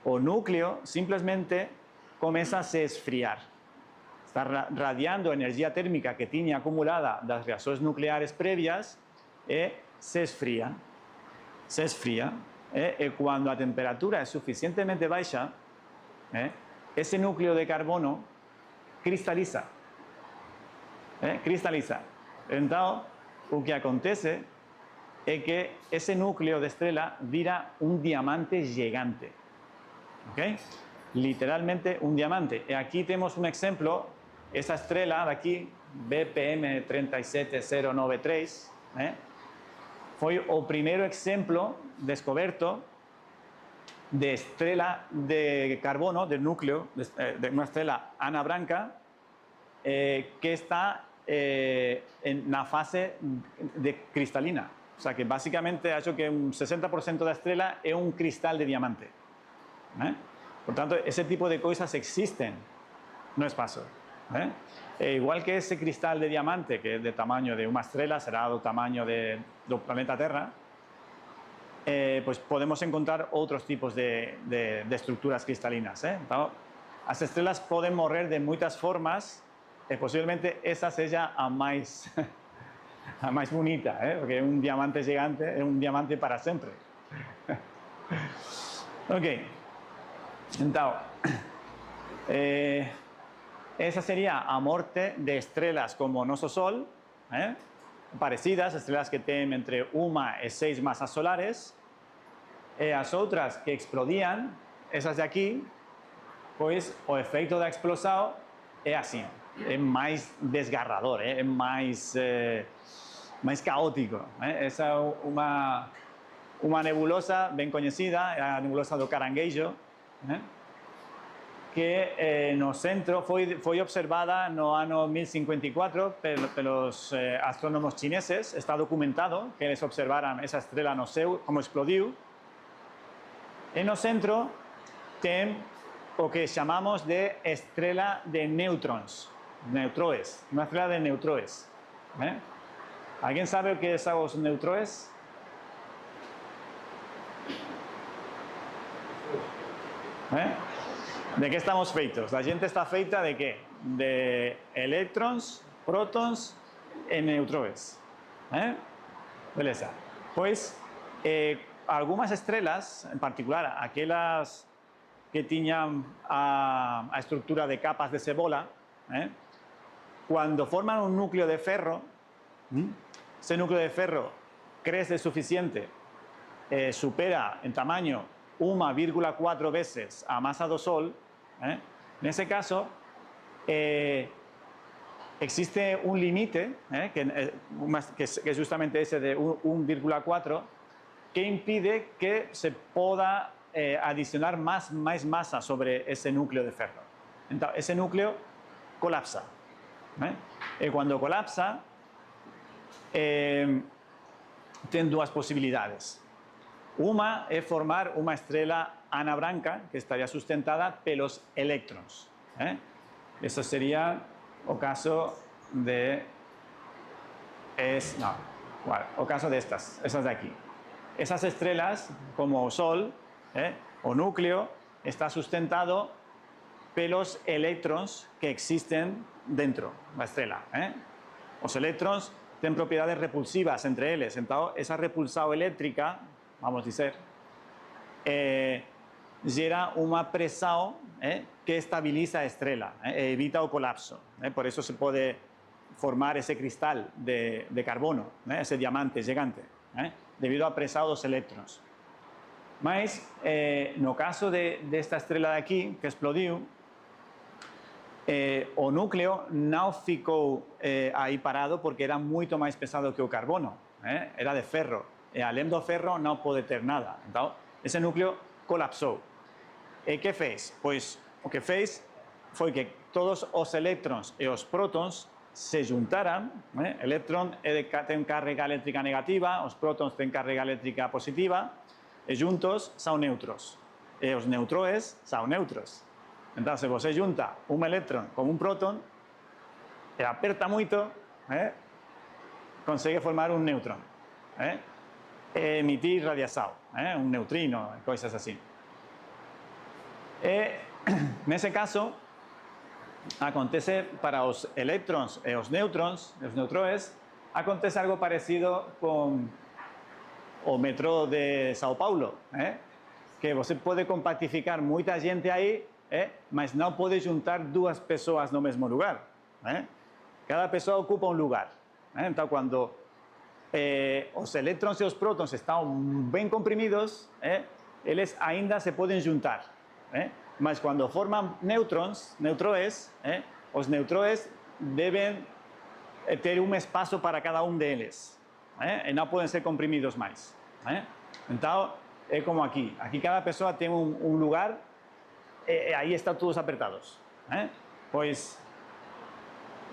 o núcleo simplesmente começa a se esfriar. Está radiando a energia térmica que tinha acumulada das reações nucleares prévias e se esfria. Se esfria. E quando a temperatura é suficientemente baixa, esse núcleo de carbono cristaliza. Cristaliza. Então, o que acontece é que esse núcleo de estrela vira um diamante gigante. ¿Okay? Literalmente un diamante. Y aquí tenemos un ejemplo, esa estrella de aquí, BPM 37093, fue el primer ejemplo descubierto de estrella de carbono, del núcleo, de una estrella ana branca, que está en la fase de cristalina. O sea que básicamente ha hecho que un 60% de la estrella es un cristal de diamante. Por tanto, ese tipo de cosas existen no espacio. Igual que ese cristal de diamante, que es de tamaño de una estrella, será del tamaño del planeta Tierra, pues podemos encontrar otros tipos de estructuras cristalinas. Entonces, las estrellas pueden morrer de muchas formas, y posiblemente esa sea a más, a más bonita, porque un diamante gigante es un diamante para siempre. Ok. Então, esa sería a morte de estrelas como nosso Sol, parecidas, estrelas que tienen entre 1 y 6 masas solares, e as outras que explodían, esas de aquí, pues o efecto da explosão é assim, é mais desgarrador, é mais caótico. Esa é uma nebulosa bem conhecida, a nebulosa do Caranguejo, que no centro foi observada no ano 1054 pelos astrónomos chineses. Está documentado que eles observaram essa estrela no céu, como explodiu. E no centro tem o que chamamos de estrela de nêutrons, neutroes, uma estrela de neutroes. Alguém sabe o que são os neutroes? ¿De qué estamos feitos? La gente está feita de qué? De eléctrons, prótons e neutrones. Beleza. Pues algunas estrellas, en particular aquellas que tenían a estructura de capas de cebola, cuando forman un núcleo de ferro, ese núcleo de ferro crece suficiente, supera en tamaño 1,4 veces a masa do Sol, en ese caso existe un límite, que es justamente ese de 1,4, que impide que se pueda adicionar más masa sobre ese núcleo de ferro. Entonces, ese núcleo colapsa. Y cuando colapsa, tiene dos posibilidades. Una es formar una estrella ana branca que estaría sustentada pelos eléctrons. Eso sería el caso de... o caso de esas de aquí. Esas estrellas, como o Sol o núcleo, está sustentado pelos electrons que existen dentro la estrella. Los electrons tienen propiedades repulsivas entre ellos. Entonces, esa repulsión eléctrica, vamos a decir, genera una presión que estabiliza la estrella, evita el colapso. Por eso se puede formar ese cristal de carbono, ese diamante gigante, debido a presión de los electrons. Mas, no caso de esta estrella de aquí, que explodió, o núcleo no ficou ahí parado porque era mucho más pesado que el carbono, era de ferro. Além do ferro no puede ter nada. Entonces, ese núcleo colapsó. ¿Qué fez? Pues lo que fez fue que todos los electrons y los protons se juntaran. El electrón tiene carga eléctrica negativa, los protons tienen carga eléctrica positiva, y juntos son neutros. Y los neutrones son neutros. Entonces, você junta un electrón con un proton, y aperta mucho, consigue formar un neutrón. Emitir radiación, un neutrino, cosas así. En ese caso, acontece para los electrons y los neutrones, acontece algo parecido con el metro de Sao Paulo, que você puede compactificar mucha gente ahí, mas no puede juntar dos personas en el mismo lugar. Cada persona ocupa un lugar. Entonces, cuando los electrons y los protons están bien comprimidos, ellos ainda se pueden juntar. Mas cuando forman neutrones, los neutrones deben tener un espacio para cada uno de ellos. Y no pueden ser comprimidos más. Entonces, es como aquí. Aquí cada persona tiene un lugar, ahí están todos apretados. Pues,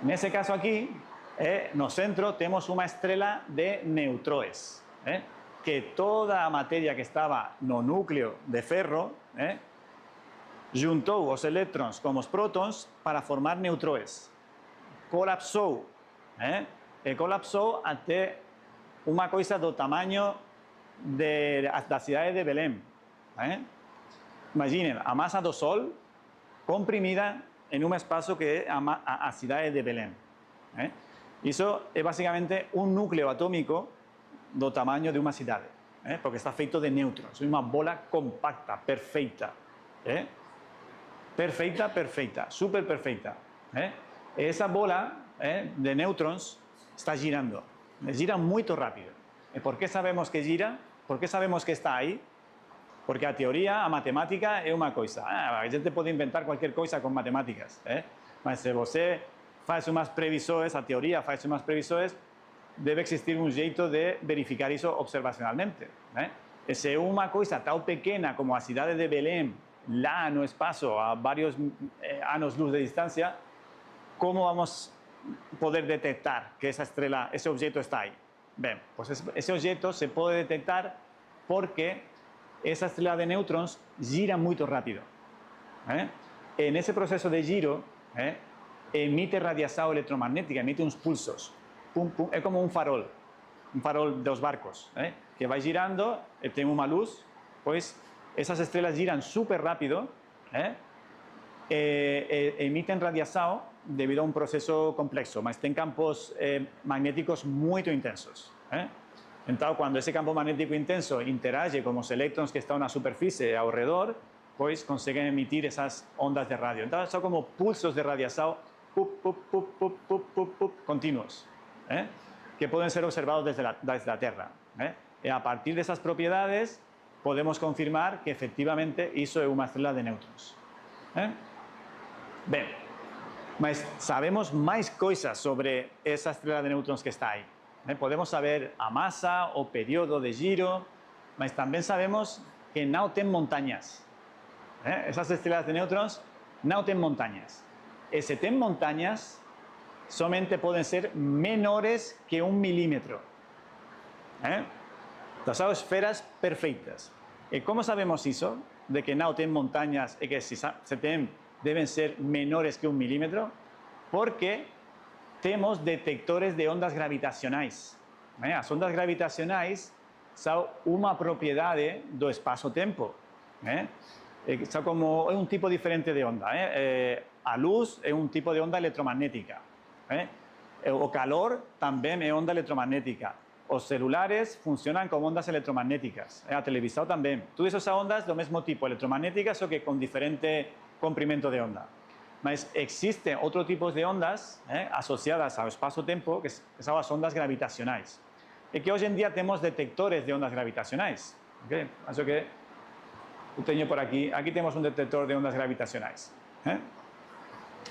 en ese caso aquí, en el centro tenemos una estrella de neutrones, que toda la materia que estaba no núcleo de ferro, juntó los electrons con los protons para formar neutrones. Colapsó. Colapsó hasta una cosa del tamaño de la ciudad de Belém. Imaginen, a masa do Sol comprimida en un espacio que es a ciudad de Belém. Eso es básicamente un núcleo atómico del tamaño de una ciudad, porque está feito de neutrones. Es una bola compacta, perfecta. Perfecta, súper perfecta. Esa bola de neutrones está girando. Gira muy rápido. ¿Por qué sabemos que gira? ¿Por qué sabemos que está ahí? Porque a teoría, a matemática es una cosa. A gente puede inventar cualquier cosa con matemáticas. Pero si você faz umas previsões, a teoría faz umas previsões, debe existir un jeito de verificar eso observacionalmente. Se es una cosa tan pequeña como a ciudad de Belém, lá no espacio, a varios años luz de distancia, ¿cómo vamos a poder detectar que esa estrella, ese objeto está ahí? Bien, pues ese objeto se puede detectar porque esa estrella de neutrones gira muy rápido. En ese proceso de giro, emite radiación electromagnética, emite unos pulsos. Pum, pum, es como un farol de los barcos, que va girando, tiene una luz, pues esas estrellas giran súper rápido, emiten radiación debido a un proceso complejo, mas tienen campos magnéticos muy intensos. Entonces, cuando ese campo magnético intenso interage con los electrones que están en la superficie alrededor, pues consiguen emitir esas ondas de radio. Entonces, son como pulsos de radiación continuos, que pueden ser observados desde la Tierra. Y a partir de esas propiedades, podemos confirmar que efectivamente eso es una estrella de neutrones. Bien, mas sabemos más cosas sobre esa estrella de neutrones que está ahí. Podemos saber a masa o periodo de giro, mas también sabemos que no tienen montañas. Esas estrellas de neutrones no tienen montañas. Y si tienen montañas, solamente pueden ser menores que 1 milímetro. Son esferas perfectas. ¿Y cómo sabemos eso? De que no tienen montañas y que si se tienen, deben ser menores que 1 milímetro. Porque tenemos detectores de ondas gravitacionales. Las ondas gravitacionales são uma propriedade do espaço-tempo. São como, é um tipo diferente de onda. A luz é um tipo de onda eletromagnética. O calor também é onda eletromagnética. Os celulares funcionam como ondas eletromagnéticas. A televisão também. Todas essas ondas do mesmo tipo, eletromagnéticas, só que com diferente comprimento de onda. Mas existem outros tipos de ondas associadas ao espaço-tempo, que são as ondas gravitacionais. E que hoje em dia temos detectores de ondas gravitacionais. Acho que eu tenho por aqui. Aqui temos um detector de ondas gravitacionais.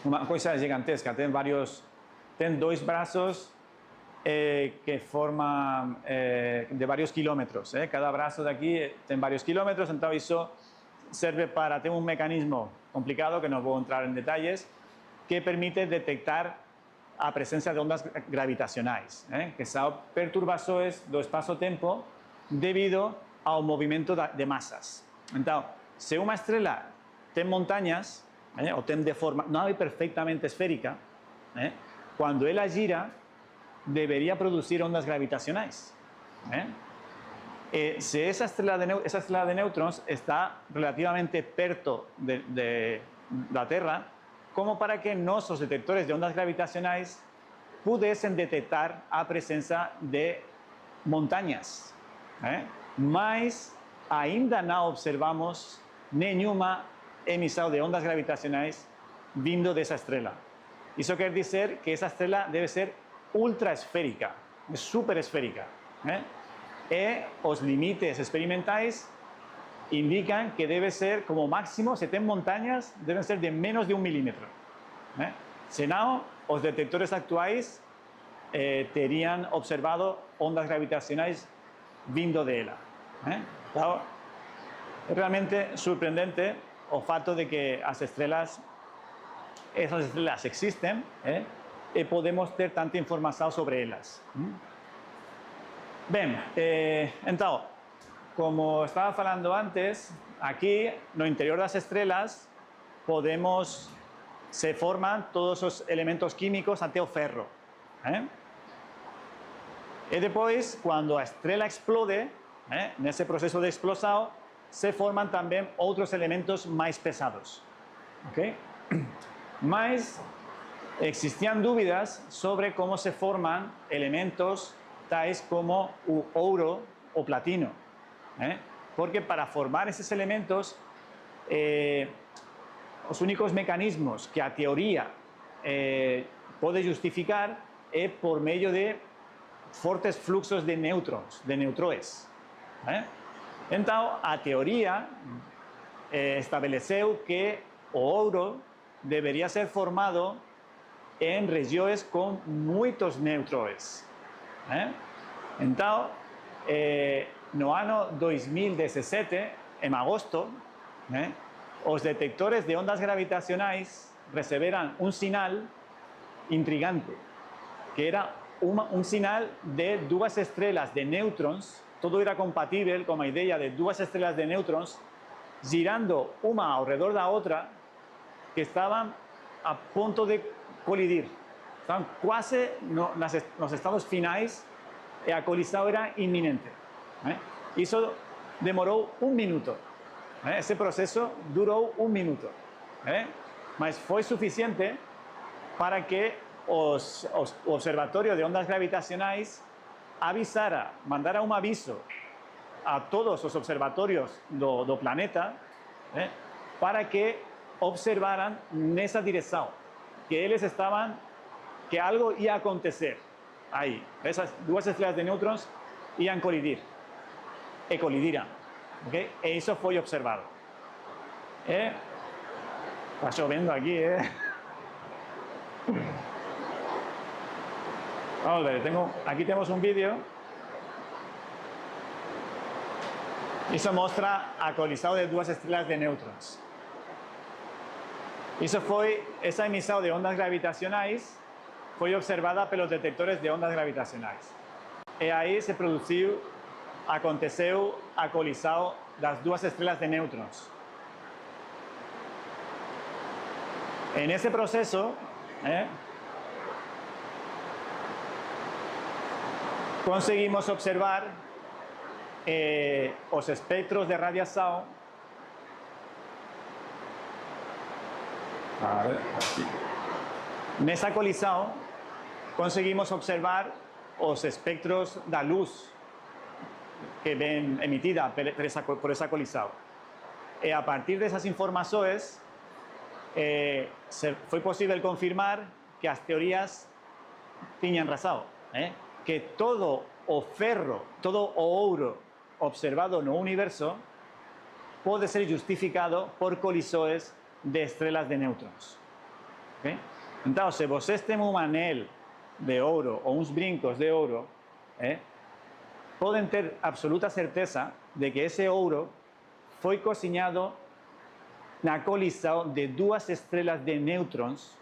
Uma coisa gigantesca. Tem dois braços que formam de vários quilômetros. Cada braço daqui tem vários quilômetros, então isso serve para ter um mecanismo complicado, que não vou entrar em detalhes, que permite detectar a presença de ondas gravitacionais, que são perturbações do espaço-tempo devido ao movimento de massas. Então, se uma estrela tem montanhas, ou tem de forma, não é perfeitamente esférica, quando ela gira, deveria produzir ondas gravitacionais. Se essa estrela de nêutrons está relativamente perto da Terra, como para que nossos detectores de ondas gravitacionais pudessem detectar a presença de montanhas. Mas ainda não observamos nenhuma emissão de ondas gravitacionais vindo dessa estrela. Isso quer dizer que essa estrela deve ser ultraesférica, super esférica. E os limites experimentais indicam que deve ser, como máximo, se tem montanhas, devem ser de menos de 1 milímetro. Senão, os detectores actuais teriam observado ondas gravitacionais vindo dela. Então, é realmente surpreendente o fato de que essas estrelas existem e podemos ter tanta informação sobre elas. Bem, então, como estava falando antes, aqui no interior das estrelas se formam todos os elementos químicos até o ferro. E depois, quando a estrela explode, nesse processo de explosão, se formam também outros elementos mais pesados. Mas existiam dúvidas sobre como se formam elementos tais como o ouro ou platino. Porque para formar esses elementos, os únicos mecanismos que a teoria pode justificar é por meio de fortes fluxos de nêutrons, de neutrões. Então, a teoria estabeleceu que o ouro deveria ser formado em regiões com muitos neutrões. Então, no ano 2017, em agosto, os detectores de ondas gravitacionais receberam um sinal intrigante, que era um sinal de duas estrelas de nêutrons. Todo era compatível com a ideia de duas estrelas de nêutrons girando uma ao redor da outra, que estavam a ponto de colidir. Estavam quase nos estados finais e a colisão era iminente. Isso demorou 1 minuto. Esse processo durou 1 minuto. Mas foi suficiente para que o Observatório de Ondas Gravitacionais mandara um aviso a todos os observatórios do planeta para que observaran nessa direção, que algo ia acontecer aí. Essas duas estrelas de nêutrons iam colidir. E colidiram. E isso foi observado. Está chovendo aqui, Vamos ver, aqui temos um vídeo. Isso mostra a colisão de duas estrelas de nêutrons. Essa emissão de ondas gravitacionais foi observada pelos detectores de ondas gravitacionais. E aí aconteceu a colisão das duas estrelas de nêutrons. E nesse processo, conseguimos observar os espectros de radiação. Nessa colisão, conseguimos observar os espectros da luz que ven emitida por esa colisão. E a partir dessas informações, foi possível confirmar que as teorias tinham razão, que todo o ferro, todo o ouro observado no universo pode ser justificado por colisões de estrelas de nêutrons. Okay? Então, se vocês têm um anel de ouro ou uns brincos de ouro, podem ter absoluta certeza de que esse ouro foi cozinhado na colisão de duas estrelas de nêutrons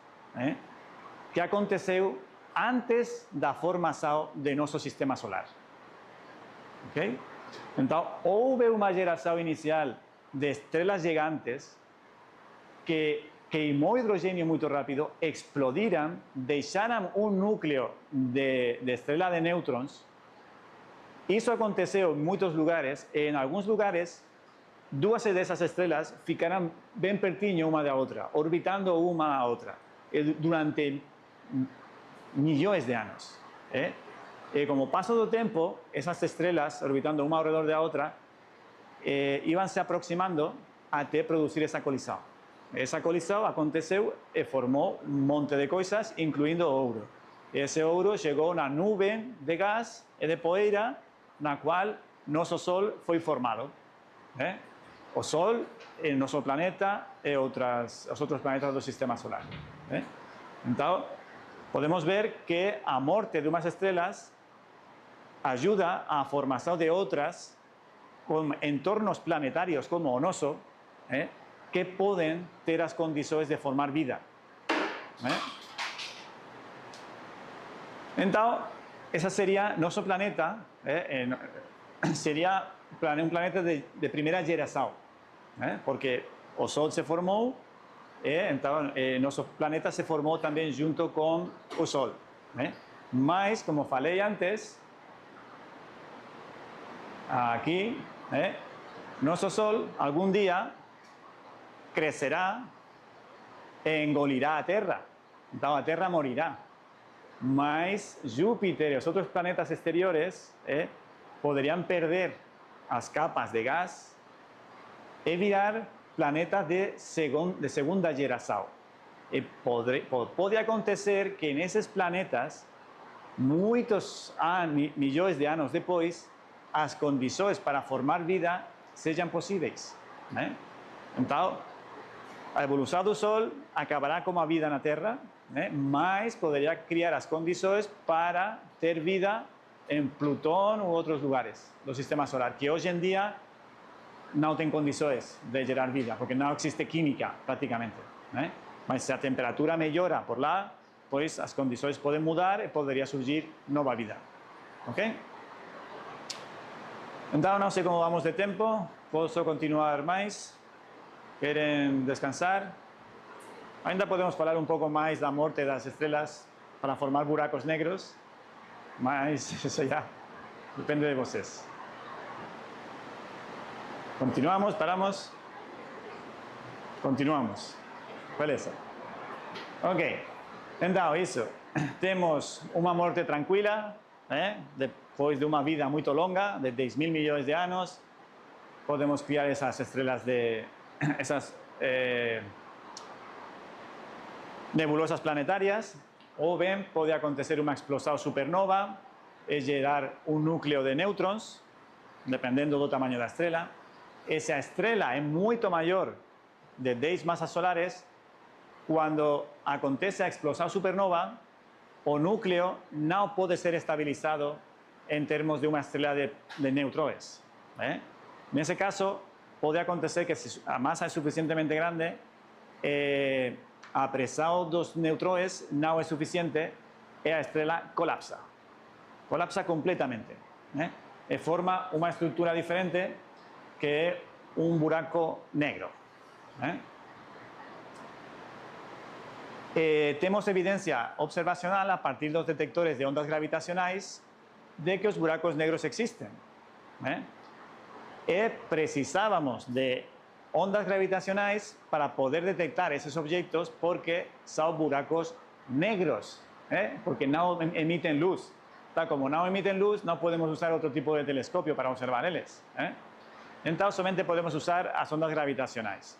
que aconteceu antes da formação de nosso sistema solar. Okay? Então, houve uma geração inicial de estrelas gigantes que queimou hidrogênio muito rápido, explodiram, deixaram um núcleo de estrela de nêutrons. Isso aconteceu em muitos lugares, e em alguns lugares, duas dessas estrelas ficaram bem pertinho uma da outra, orbitando uma a outra, durante milhões de anos. E com o passo do tempo, essas estrelas, orbitando uma ao redor da outra, iam se aproximando até produzir essa colisão. Essa colisão aconteceu e formou um monte de coisas, incluindo ouro. Esse ouro chegou na nuvem de gás e de poeira, na qual nosso Sol foi formado. O Sol, o nosso planeta e os outros planetas do Sistema Solar. Então, podemos ver que a morte de umas estrelas ajuda à formação de outras com entornos planetários como o nosso, que podem ter as condições de formar vida. Então, esse seria nosso planeta, seria um planeta de primeira geração, porque o Sol se formou, então nosso planeta se formou também junto com o Sol. Mas, como falei antes, aqui, nosso Sol, algum dia, crescerá e engolirá a Terra. Então, a Terra morirá. Mas Júpiter e os outros planetas exteriores poderiam perder as capas de gás e virar planetas de segunda geração. E pode acontecer que nesses planetas, muitos milhões de anos depois, as condições para formar vida sejam possíveis. Então, a evolução do Sol acabará com a vida na Terra, mas poderia criar as condições para ter vida em Plutão ou outros lugares do Sistema Solar, que hoje em dia não tem condições de gerar vida, porque não existe química praticamente. Mas se a temperatura melhora por lá, pois as condições podem mudar e poderia surgir nova vida. Ok? Então, não sei como vamos de tempo, posso continuar mais? Querem descansar? Ainda podemos falar um pouco mais da morte das estrelas para formar buracos negros, mas isso já depende de vocês. Continuamos, paramos? Continuamos. Beleza. Ok. Então, isso. Temos uma morte tranquila, depois de uma vida muito longa, de 10.000 milhões de anos. Podemos criar essas estrelas essas nebulosas planetárias, ou bem pode acontecer uma explosão supernova e gerar um núcleo de nêutrons, dependendo do tamanho da estrela. Essa estrela é muito maior de 10 massas solares. Quando acontece a explosão supernova, o núcleo não pode ser estabilizado em termos de uma estrela de neutrões. Nesse caso, pode acontecer que se a massa é suficientemente grande, a pressão dos neutrões não é suficiente e a estrela colapsa. Colapsa completamente. E forma uma estrutura diferente que é um buraco negro. Temos evidência observacional a partir dos detectores de ondas gravitacionais de que os buracos negros existem. precisábamos de ondas gravitacionais para poder detectar esos objetos porque son buracos negros, porque no emiten luz. Como no emiten luz, no podemos usar otro tipo de telescopio para observar ellos. Entonces, solamente podemos usar las ondas gravitacionais.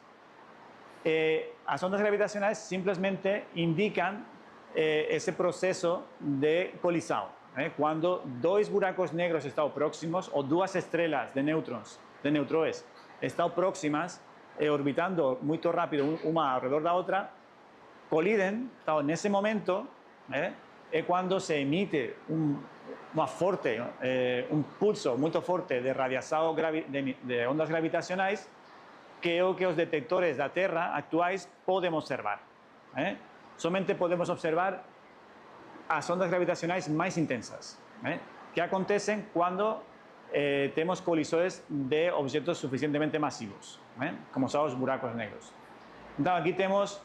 Las ondas gravitacionais simplesmente indican ese proceso de colisão. Cuando dos buracos negros están próximos o dos estrellas de neutrones están próximas, orbitando muy rápido una alrededor de la otra, coliden. En ese momento es cuando se emite un pulso muy fuerte de radiación de ondas gravitacionais que es o que los detectores de la Tierra actuales pueden observar. Solamente podemos observar las ondas gravitacionais más intensas, que acontecen cuando tenemos colisiones de objetos suficientemente masivos, como son los buracos negros. Entonces, aquí tenemos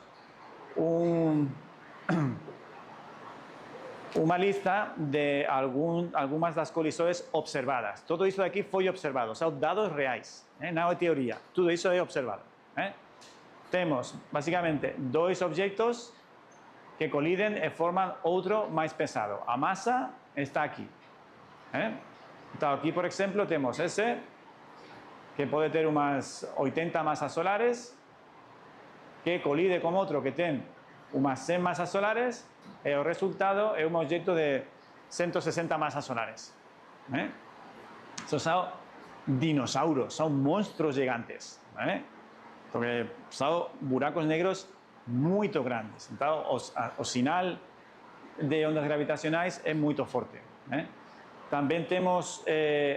una lista de algunas de las colisiones observadas. Todo eso de aquí fue observado, son datos reales, nada de teoría. Todo eso es observado. Tenemos básicamente dos objetos que coliden y forman otro más pesado. La masa está aquí. Entonces, aquí, por ejemplo, tenemos ese, que puede tener unas 80 masas solares, que colide con otro que tiene unas 100 masas solares, y el resultado es un objeto de 160 masas solares. Esos son dinosaurios, son monstruos gigantes, porque son buracos negros muy grandes. Entonces, el sinal de ondas gravitacionais es muy fuerte. También tenemos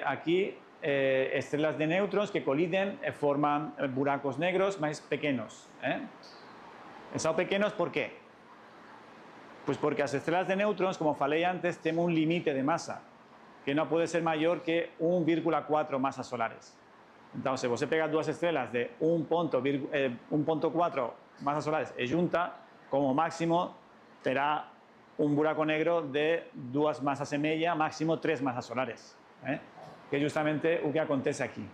aquí estrellas de neutrones que coliden y forman buracos negros más pequeños. Son pequeños, ¿por qué? Pues porque las estrellas de neutrones, como falei antes, tienen un límite de masa que no puede ser mayor que 1,4 masas solares. Entonces, si você pega dos estrellas de 1,4 masas solares y junta, como máximo tendrá un buraco negro de 2 masas y media, máximo 3 masas solares, que es justamente lo que acontece aquí.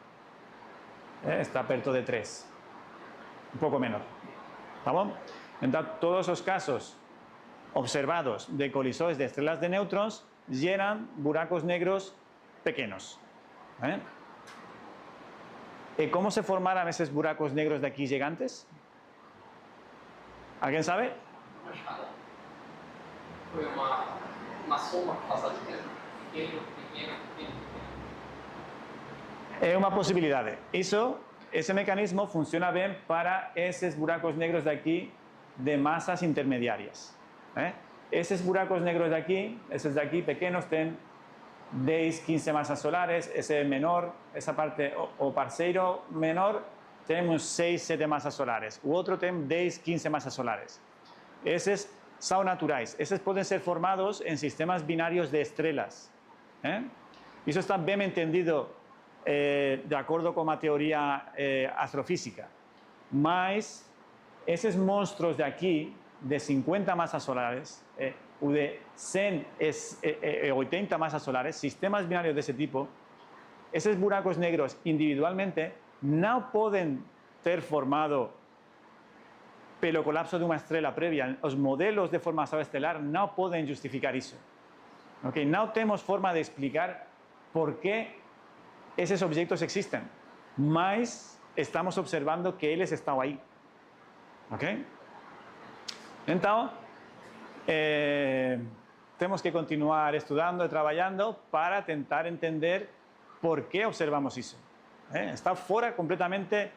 Está perto de 3, un poco menor. ¿Estamos? Entonces, todos esos casos observados de colisiones de estrellas de neutrones llenan buracos negros pequeños. ¿Y cómo se formaron esos buracos negros de aquí gigantes? ¿Alguien sabe? Foi uma soma passada de tempo. Pequeno, pequeno, pequeno. Es una posibilidad. Ese mecanismo funciona bien para esos buracos negros de aquí de masas intermediarias. Esos buracos negros de aquí, esos de aquí pequeños, tienen 10, 15 masas solares. Ese menor, esa parte o parceiro menor, tenemos 6, 7 masas solares. U otro tiene 10, 15 masas solares. Esos son naturales. Esos pueden ser formados en sistemas binarios de estrellas. Eso está bien entendido de acuerdo con la teoría astrofísica. Mas esos monstruos de aquí, de 50 masas solares, o de 100 80 masas solares, sistemas binarios de ese tipo, esos buracos negros individualmente no pueden ser formados pelo colapso de una estrella previa. Los modelos de formación estelar no pueden justificar eso. No tenemos forma de explicar por qué esos objetos existen, mas estamos observando que ellos están ahí. Entonces, tenemos que continuar estudiando y trabajando para intentar entender por qué observamos eso. Está fuera completamente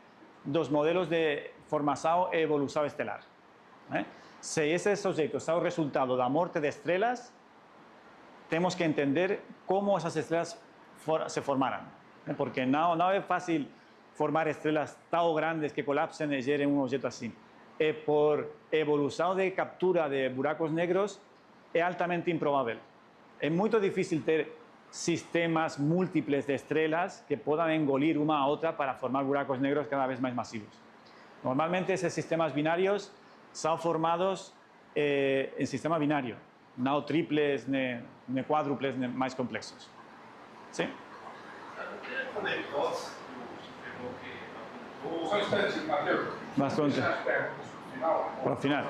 dos modelos de formación e evolución estelar. Si esos objetos son resultado de la muerte de estrellas, tenemos que entender cómo esas estrellas se formaron. Porque no es fácil formar estrellas tan grandes que colapsen y llenen un objeto así. Por evolución de captura de buracos negros, es altamente improbable. Es muy difícil tener sistemas múltiples de estrellas que puedan engolir una a otra para formar buracos negros cada vez más masivos. Normalmente esos sistemas binarios son formados en sistema binario, no triples ni cuádruples ni más complejos. ¿Sí? Con el COS, Só um instantinho, Matheus. Bastante. Deixa as perguntas pro final. Pro final.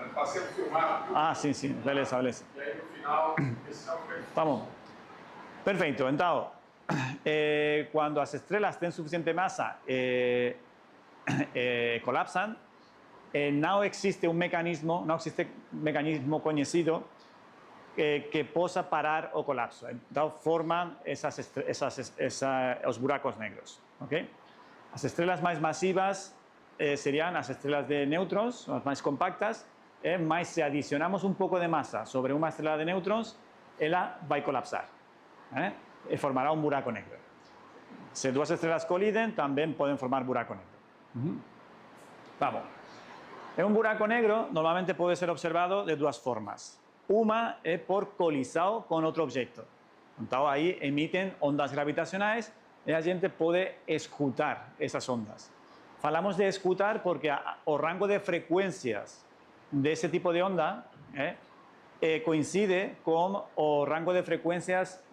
Está sendo filmado, viu? Ah, sim, sim. Beleza, beleza. E aí no final, esse é o pergunta. Tá bom. Perfeito. Então, quando as estrelas têm suficiente massa, colapsan, não existe um mecanismo conhecido que possa parar o colapso. Então, formam os buracos negros. Okay? As estrelas mais massivas seriam as estrelas de nêutrons, as mais compactas, mas se adicionamos um pouco de massa sobre uma estrela de nêutrons, ela vai colapsar e formará um buraco negro. Se duas estrelas colidem, também podem formar buraco negro. Tá bom. Un buraco negro normalmente puede ser observado de dos formas. Uma é por colisão com outro objeto. Então, aí emitem ondas gravitacionais e a gente pode escutar essas ondas. Falamos de escutar porque o rango de frequências desse tipo de onda coincide com o rango de frequências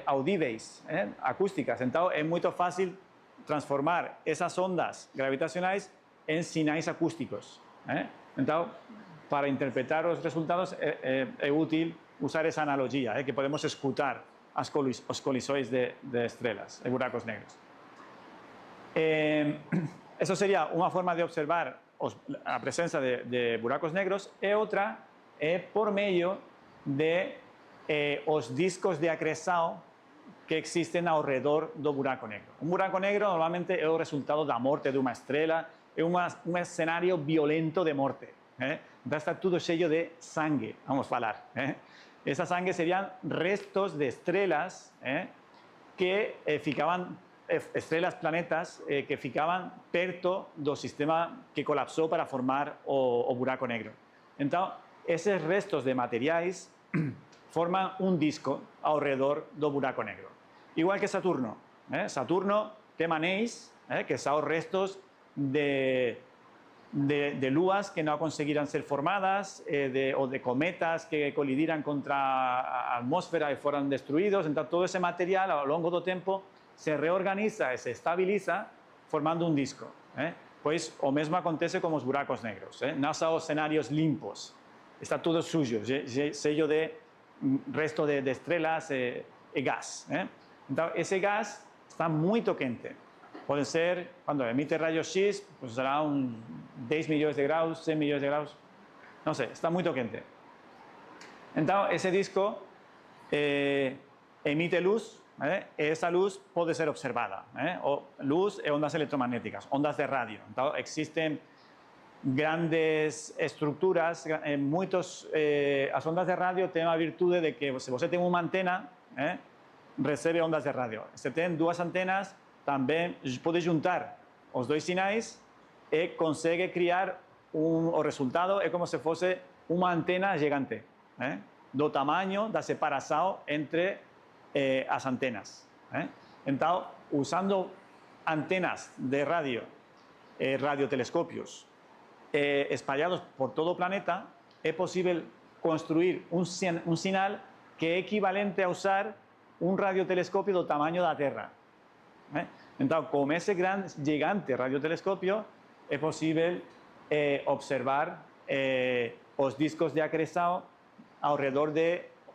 audíveis, acústicas. Então, é muito fácil transformar essas ondas gravitacionais em sinais acústicos. Então, para interpretar os resultados é útil usar essa analogia, que podemos escutar os colisões de estrelas, de buracos negros. Eso sería una forma de observar a presencia de buracos negros, y otra por medio de los discos de acreção que existen ao redor do buraco negro. Un buraco negro normalmente é o resultado da morte de uma estrela, é um escenario violento de morte. Então está tudo cheio de sangue, vamos falar. Essa sangue serían restos de estrelas que ficaban, estrelas, planetas, que ficaban perto do sistema que colapsou para formar o buraco negro. Então, esses restos de materiais forman un disco ao redor do buraco negro. Igual que Saturno. Saturno tem anéis, que são restos de luas que no conseguirán ser formadas o de cometas que colidiran contra a atmósfera y fueran destruidos. Entonces, todo ese material a lo largo del tiempo se reorganiza y se estabiliza formando un disco. Pues o mesmo acontece con los buracos negros. No son escenarios limpos. Está todo suyo, sello de resto de estrellas y gas. Entonces, ese gas está muy quente. Puede ser, cuando emite rayos X, pues será un 10 millones de grados, 100 millones de grados. No sé, está muy quente. Entonces, ese disco emite luz, y esa luz puede ser observada. O luz y ondas electromagnéticas, ondas de radio. Entonces, existen grandes estructuras, las ondas de radio tienen la virtud de que si usted tiene una antena, recibe ondas de radio. Si tienen dos antenas, también puede juntar los dos sinais y consigue crear o resultado es como si fuese una antena gigante, do tamaño da separación entre las antenas. Entonces, usando antenas de radio, radiotelescopios espalhados por todo el planeta, es posible construir un sinal que es equivalente a usar un radiotelescopio do tamaño de la Tierra. Entonces, con ese gran gigante radiotelescopio es posible observar los discos de acreção alrededor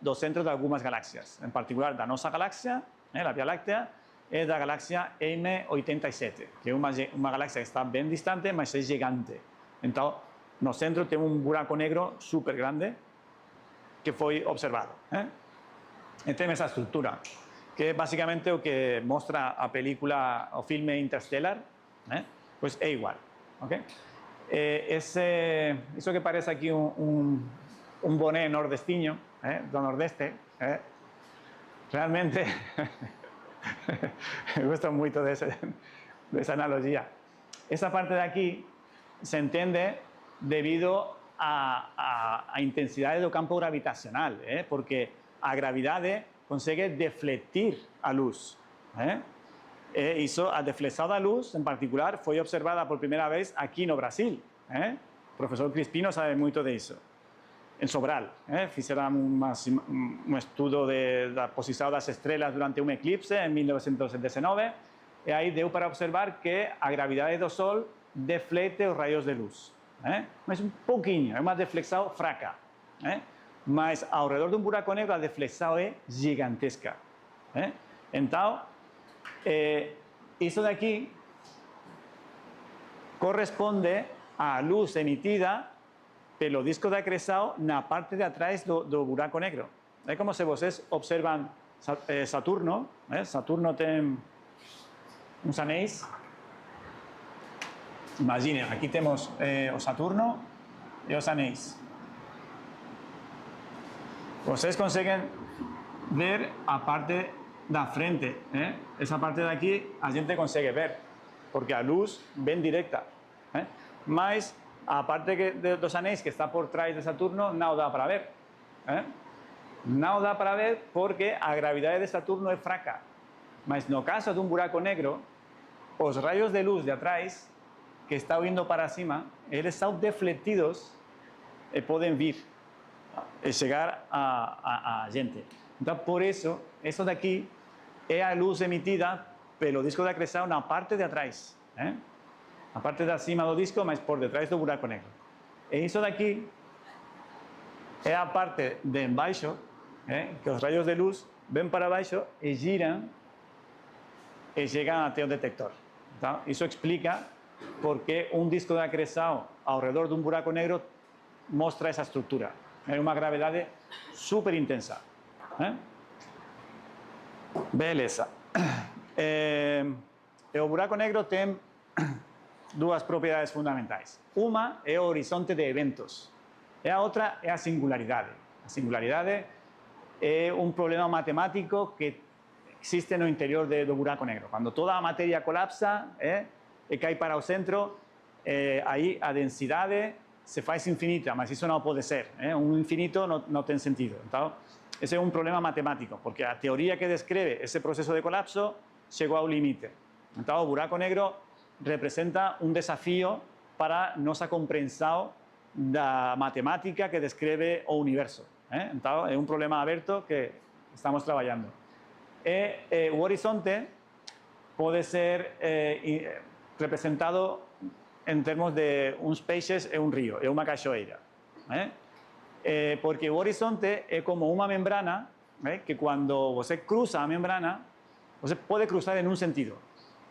dos centros de algunas galaxias, en particular de nuestra galaxia, la Vía Láctea, y de la galaxia M87, que es una galaxia que está bien distante, pero es gigante. Entonces, no centro tenemos un buraco negro súper grande que fue observado. Tiene esa estructura, que es básicamente lo que muestra a película o filme Interstellar, pues es igual. ¿Okay? Eso que parece aquí un boné nordestiño, do nordeste, realmente me gusta mucho de esa analogía. Esa parte de aquí se entiende debido a intensidades do campo gravitacional, porque a gravidade consegue deflectir a luz. Isso, a deflexão da luz, en particular, foi observada por primera vez aquí no Brasil. O profesor Crispino sabe muito de isso. En Sobral, fizeram un estudo da posição das estrelas durante un eclipse en 1919 e aí deu para observar que a gravidade do Sol deflete os raios de luz. Mas um pouquinho, é uma deflexão fraca. Mas ao redor de um buraco negro a deflexão é gigantesca. Então, isso daqui corresponde à luz emitida pelo disco de acreção na parte de atrás do buraco negro. É como se vocês observam Saturno. Saturno tem uns anéis. Imaginem, aqui temos o Saturno e os anéis. Vocês conseguem ver a parte da frente. Essa parte daqui a gente consegue ver, porque a luz vem direta. Mas a parte dos anéis que está por trás de Saturno não dá para ver. Não dá para ver porque a gravidade de Saturno é fraca. Mas no caso de um buraco negro, os raios de luz de atrás, que estão indo para cima, eles são defletidos e podem vir e chegar a gente. Então, por isso daqui é a luz emitida pelo disco de acreção na parte de atrás. A parte de cima do disco, mas por detrás do buraco negro. E isso daqui é a parte de embaixo, que os raios de luz vêm para baixo e giram e chegam até o detector. Então, isso explica por que um disco de acreção ao redor de um buraco negro mostra essa estrutura. É uma gravidade super intensa. Beleza. O buraco negro tem duas propriedades fundamentais. Uma é o horizonte de eventos e a outra é a singularidade. A singularidade é um problema matemático que existe no interior do buraco negro. Quando toda a matéria colapsa e cai para o centro, aí a densidade se faz infinita, mas isso não pode ser. Um infinito não tem sentido. Então, esse é um problema matemático, porque a teoria que descreve esse processo de colapso chegou ao limite. Então, o buraco negro representa um desafio para nossa compreensão da matemática que descreve o universo. Então, é um problema aberto que estamos trabalhando. E o horizonte pode ser representado em termos de uns peixes e um rio, é uma cachoeira. Porque o horizonte é como uma membrana, que quando você cruza a membrana, você pode cruzar em um sentido,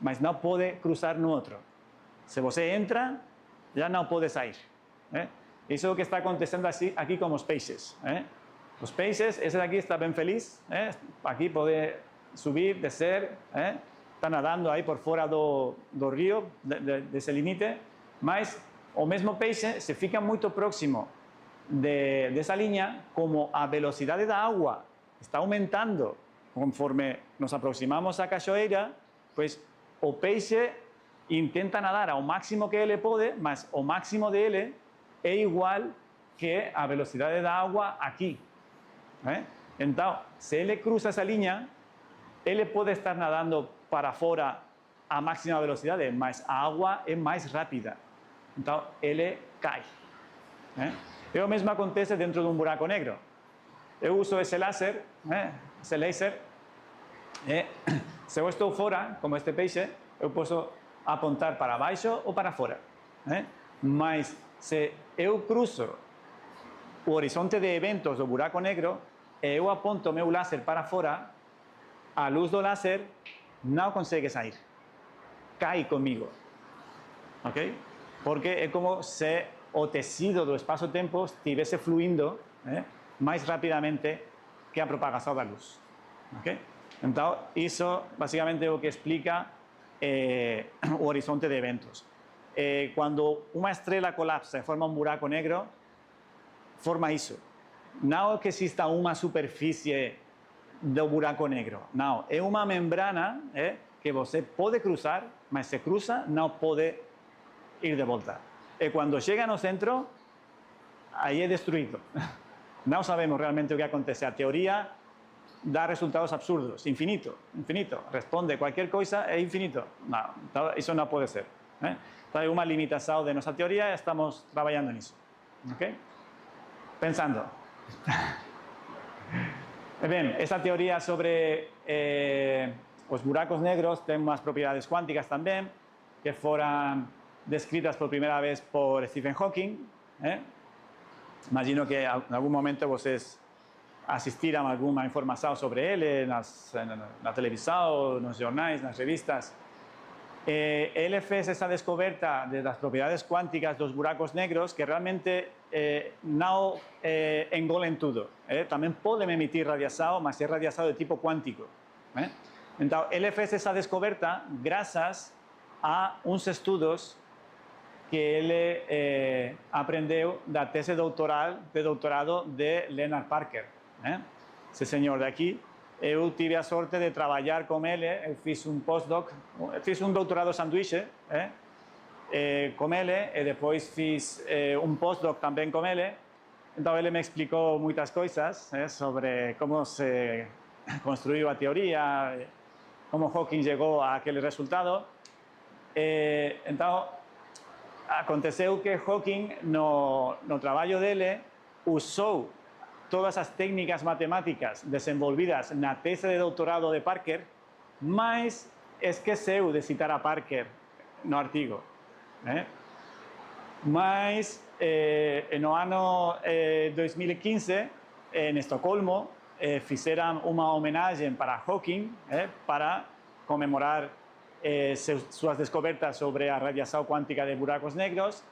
mas não pode cruzar no outro. Se você entra, já não pode sair. Isso é o que está acontecendo aqui com os peixes. Os peixes, esse daqui está bem feliz, aqui pode subir, descer, está nadando aí por fora do rio, desse limite, mas o mesmo peixe, se fica muito próximo dessa linha, como a velocidade da água está aumentando conforme nos aproximamos à cachoeira, pues o peixe intenta nadar ao máximo que ele pode, mas o máximo dele é igual que a velocidade da água aqui. Então, se ele cruza essa linha, ele pode estar nadando para fora a máxima velocidade, mas a água é mais rápida. Então, ele cai. E o mesmo acontece dentro de um buraco negro. Eu uso esse laser, se eu estou fora, como este peixe, eu posso apontar para baixo ou para fora. Mas se eu cruzo o horizonte de eventos do buraco negro e eu aponto meu laser para fora, a luz do laser não consegue sair. Cai comigo. Ok? Porque é como se o tecido do espaço-tempo estivesse fluindo mais rapidamente que a propagação da luz. Okay? Então, isso basicamente é o que explica o horizonte de eventos. Quando uma estrela colapsa e forma um buraco negro, forma isso. Não é que exista uma superfície do buraco negro. Não, é uma membrana que você pode cruzar, mas se cruza, não pode ir de volta. E quando chega no centro, aí é destruído. Não sabemos realmente o que acontece. A teoria dá resultados absurdos. Infinito, infinito. Responde qualquer coisa, é infinito. Não, isso não pode ser. Então, é uma limitação de nossa teoria e estamos trabalhando nisso. Ok? Pensando. Bem, esta teoria sobre os buracos negros tienen unas propiedades cuánticas también, que fueron descritas por primera vez por Stephen Hawking. Imagino que en algún momento ustedes asistieron a alguna información sobre él en la televisión, en los jornales, en las revistas. Él fez esa descoberta de las propiedades cuánticas dos buracos negros que realmente no engolen todo. También pueden emitir radiación, mas es radiación de tipo cuántico. Entonces, él fez esa descoberta gracias a unos estudios que él aprendió de la tesis de doctorado de Leonard Parker. Ese señor de aquí. Eu tive a sorte de trabalhar com ele, eu fiz um postdoc, fiz um doutorado sanduíche com ele e depois fiz um postdoc também com ele. Então ele me explicou muitas coisas sobre como se construiu a teoria, como Hawking chegou àquele resultado. Então aconteceu que Hawking no trabalho dele usou todas as técnicas matemáticas desenvolvidas na tese de doutorado de Parker, mas esqueceu de citar a Parker no artigo. Mas no ano 2015, em Estocolmo, fizeram uma homenagem para Hawking para comemorar suas descobertas sobre a radiação quântica de buracos negros.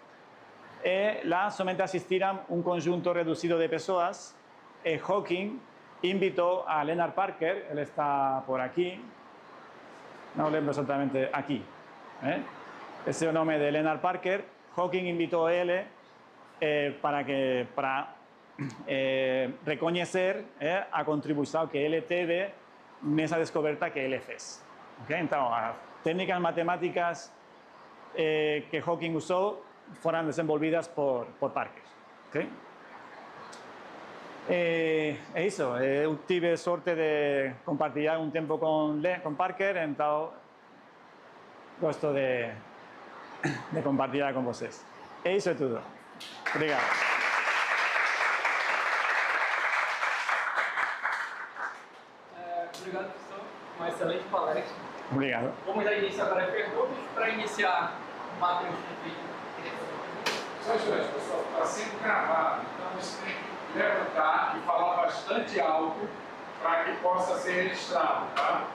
Lá somente asistiram um conjunto reduzido de pessoas. Hawking invitó a Leonard Parker, él está por aquí, no lembro exactamente aquí, ese es el nombre de Leonard Parker. Hawking invitó a él para reconocer a contribución que él tuvo en esa descoberta que él fez. Entonces, las técnicas matemáticas que Hawking usó fueron desenvolvidas por Parker. Eso, tuve suerte de compartir un tiempo con Parker, entonces gosto de compartir con ustedes. Eso es todo. Obrigado. Obrigado, professor. Uma excelente palestra. Obrigado. Vamos dar início agora a perguntas. Para iniciar, Matheus Só instante, pessoal, está sendo gravado, então você tem que levantar e falar bastante alto para que possa ser registrado, tá?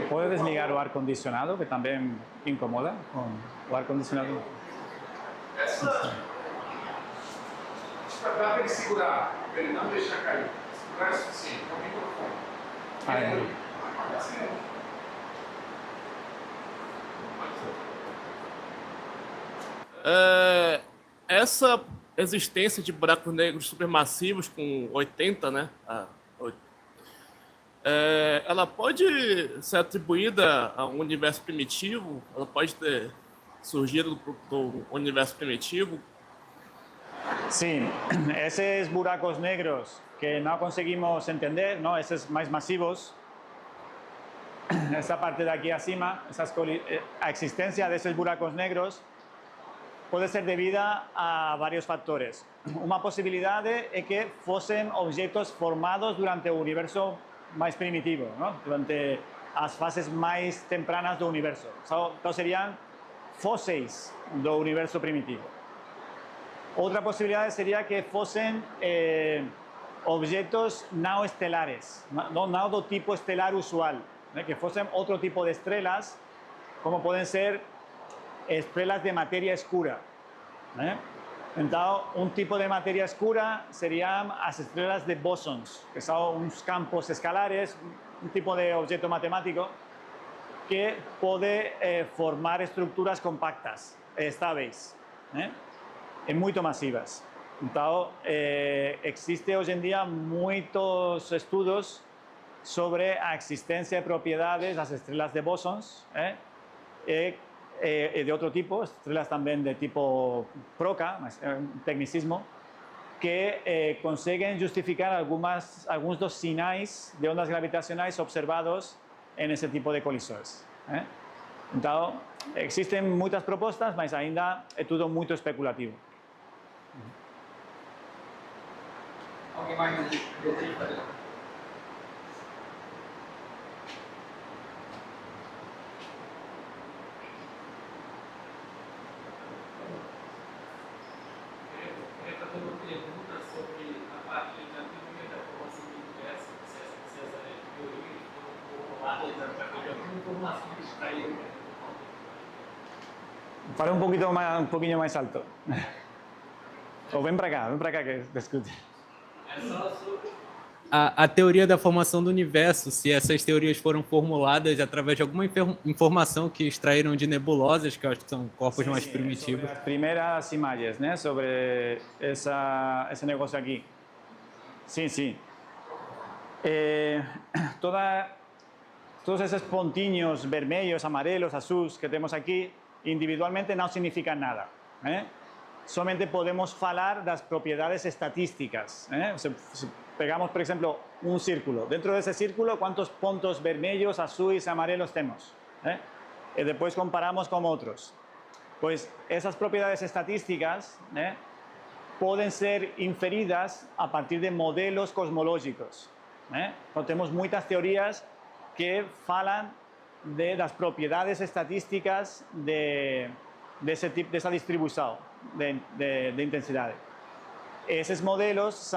¿Puede desligar o ar-condicionado, que también incomoda con o ar-condicionado? Essa tem que segurar, para ele não deixar cair. Segurar é suficiente, é o microfone. Essa existência de buracos negros supermassivos com 80, né? Ela pode ser atribuída a um universo primitivo? Ela pode ter surgido do universo primitivo? Sí, esos buracos negros que no conseguimos entender, ¿no? Esos más masivos, esa parte de aquí acima, la existencia de esos buracos negros puede ser debida a varios factores. Una posibilidad es que fuesen objetos formados durante el universo más primitivo, ¿no? Durante las fases más tempranas del universo. Entonces serían fósiles del universo primitivo. Otra posibilidad sería que fuesen objetos no estelares, no de tipo estelar usual, que fuesen otro tipo de estrellas, como pueden ser estrellas de materia oscura. Entonces, un tipo de materia oscura serían las estrellas de bosons, que son unos campos escalares, un tipo de objeto matemático que puede formar estructuras compactas, estables, y muy masivas. Entonces, existe hoy en día muchos estudios sobre la existencia de propiedades de las estrellas de bosons, de otro tipo, estrellas también de tipo Proca, un tecnicismo, que consiguen justificar algunos dos sinais de ondas gravitacionales observados en ese tipo de colisores. Entonces, existen muchas propuestas, pero ainda é tudo muito especulativo. Alguém mais deseja fazer? Para un poquito más alto. O ven para acá que discute. A teoria da formação do universo, se essas teorias foram formuladas através de alguma informação que extraíram de nebulosas, que eu acho que são corpos mais primitivos. Sobre las primeras imágenes, ¿no? Sobre ese negocio aquí. Sí, sí. Todos esos pontinhos vermelhos, amarelos, azuis que tenemos aquí, individualmente no significan nada. Solamente podemos falar das propiedades estatísticas. Si pegamos, por ejemplo, un círculo. Dentro de ese círculo, ¿cuántos puntos vermelhos, azuis, amarelos tenemos? Y después comparamos con otros. Pues esas propiedades estadísticas pueden ser inferidas a partir de modelos cosmológicos. Tenemos muchas teorías que falan de las propiedades estadísticas de esa distribución de intensidad. Esos modelos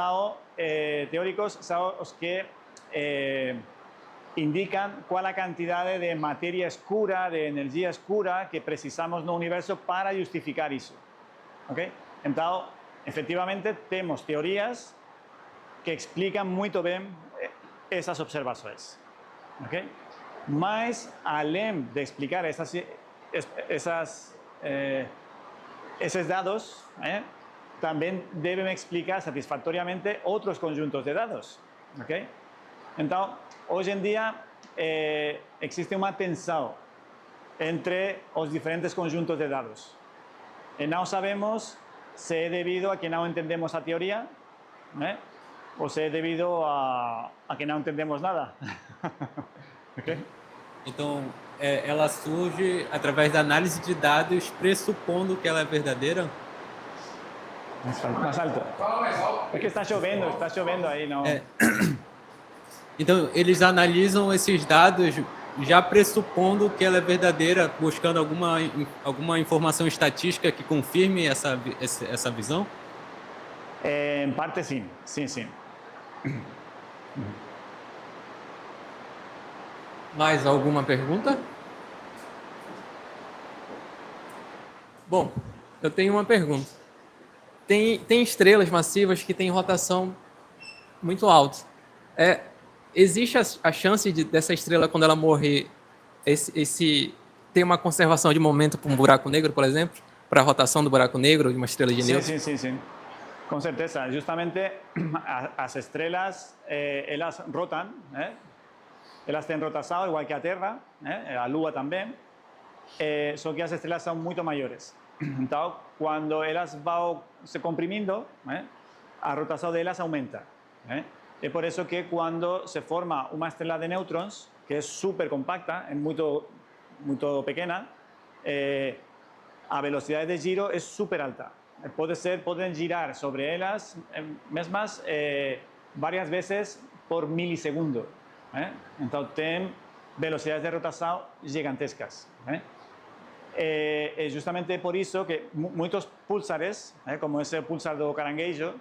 teóricos son los que indican cuál es la cantidad de materia oscura, de energía oscura que precisamos no universo para justificar eso. ¿Okay? Entonces, efectivamente, tenemos teorías que explican muy bien esas observaciones. ¿Okay? Mas, além de explicar esos datos, también deben explicar satisfactoriamente otros conjuntos de datos. ¿Okay? Entonces, hoy en día existe una tensión entre los diferentes conjuntos de datos. No sabemos si es debido a que no entendemos la teoría o si es debido a que no entendemos nada. Okay? Então, ela surge através da análise de dados, pressupondo que ela é verdadeira? Más alto. Fala mais alto. Es que está lloviendo ahí, ¿no? Então, eles analisam esses dados já pressupondo que ela é verdadeira, buscando alguma informação estatística que confirme essa visão? En parte sí, sí. Mais alguma pergunta? Bom, eu tenho uma pergunta. Tem estrelas massivas que têm rotação muito alta. Existe a chance dessa estrela, quando ela morrer, ter uma conservação de momento para um buraco negro, por exemplo? Para a rotação do buraco negro de uma estrela de nêutrons? Sí. Con certeza. Justamente las estrellas, ellas rotan, ellas tienen rotación igual que la Tierra, la Lua también, solo que las estrellas son mucho mayores. Entonces, cuando ellas van se comprimiendo, la rotación de ellas aumenta. Es por eso que cuando se forma una estrella de neutrones, que es súper compacta, es muy pequeña, la velocidad de giro es súper alta. Pueden girar sobre ellas mismas varias veces por milisegundo. Entonces, tienen velocidades de rotación gigantescas. Es justamente por eso que muchos pulsares, como ese pulsar do caranguejo,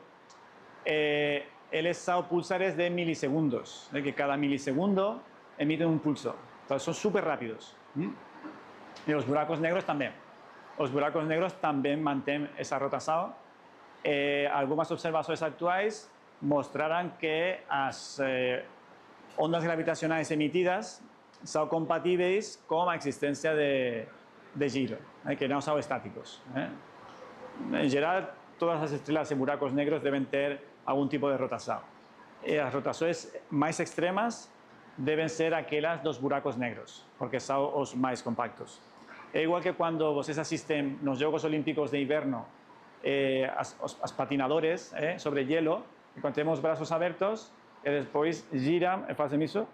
son pulsares de milisegundos, que cada milisegundo emiten un pulso. Entonces, son súper rápidos. Y los buracos negros también. Los buracos negros también mantienen esa rotación. Algunas observaciones actuales mostrarán que las ondas gravitacionales emitidas son compatibles con la existencia de giro, que no son estáticos. En general, todas las estrellas y buracos negros deben tener algún tipo de rotación. Las rotaciones más extremas deben ser aquellas dos buracos negros, porque son los más compactos. É igual que quando vocês assistem nos Jogos Olímpicos de Inverno os patinadores sobre hielo, e quando temos os braços abertos e depois giram e fazem isso.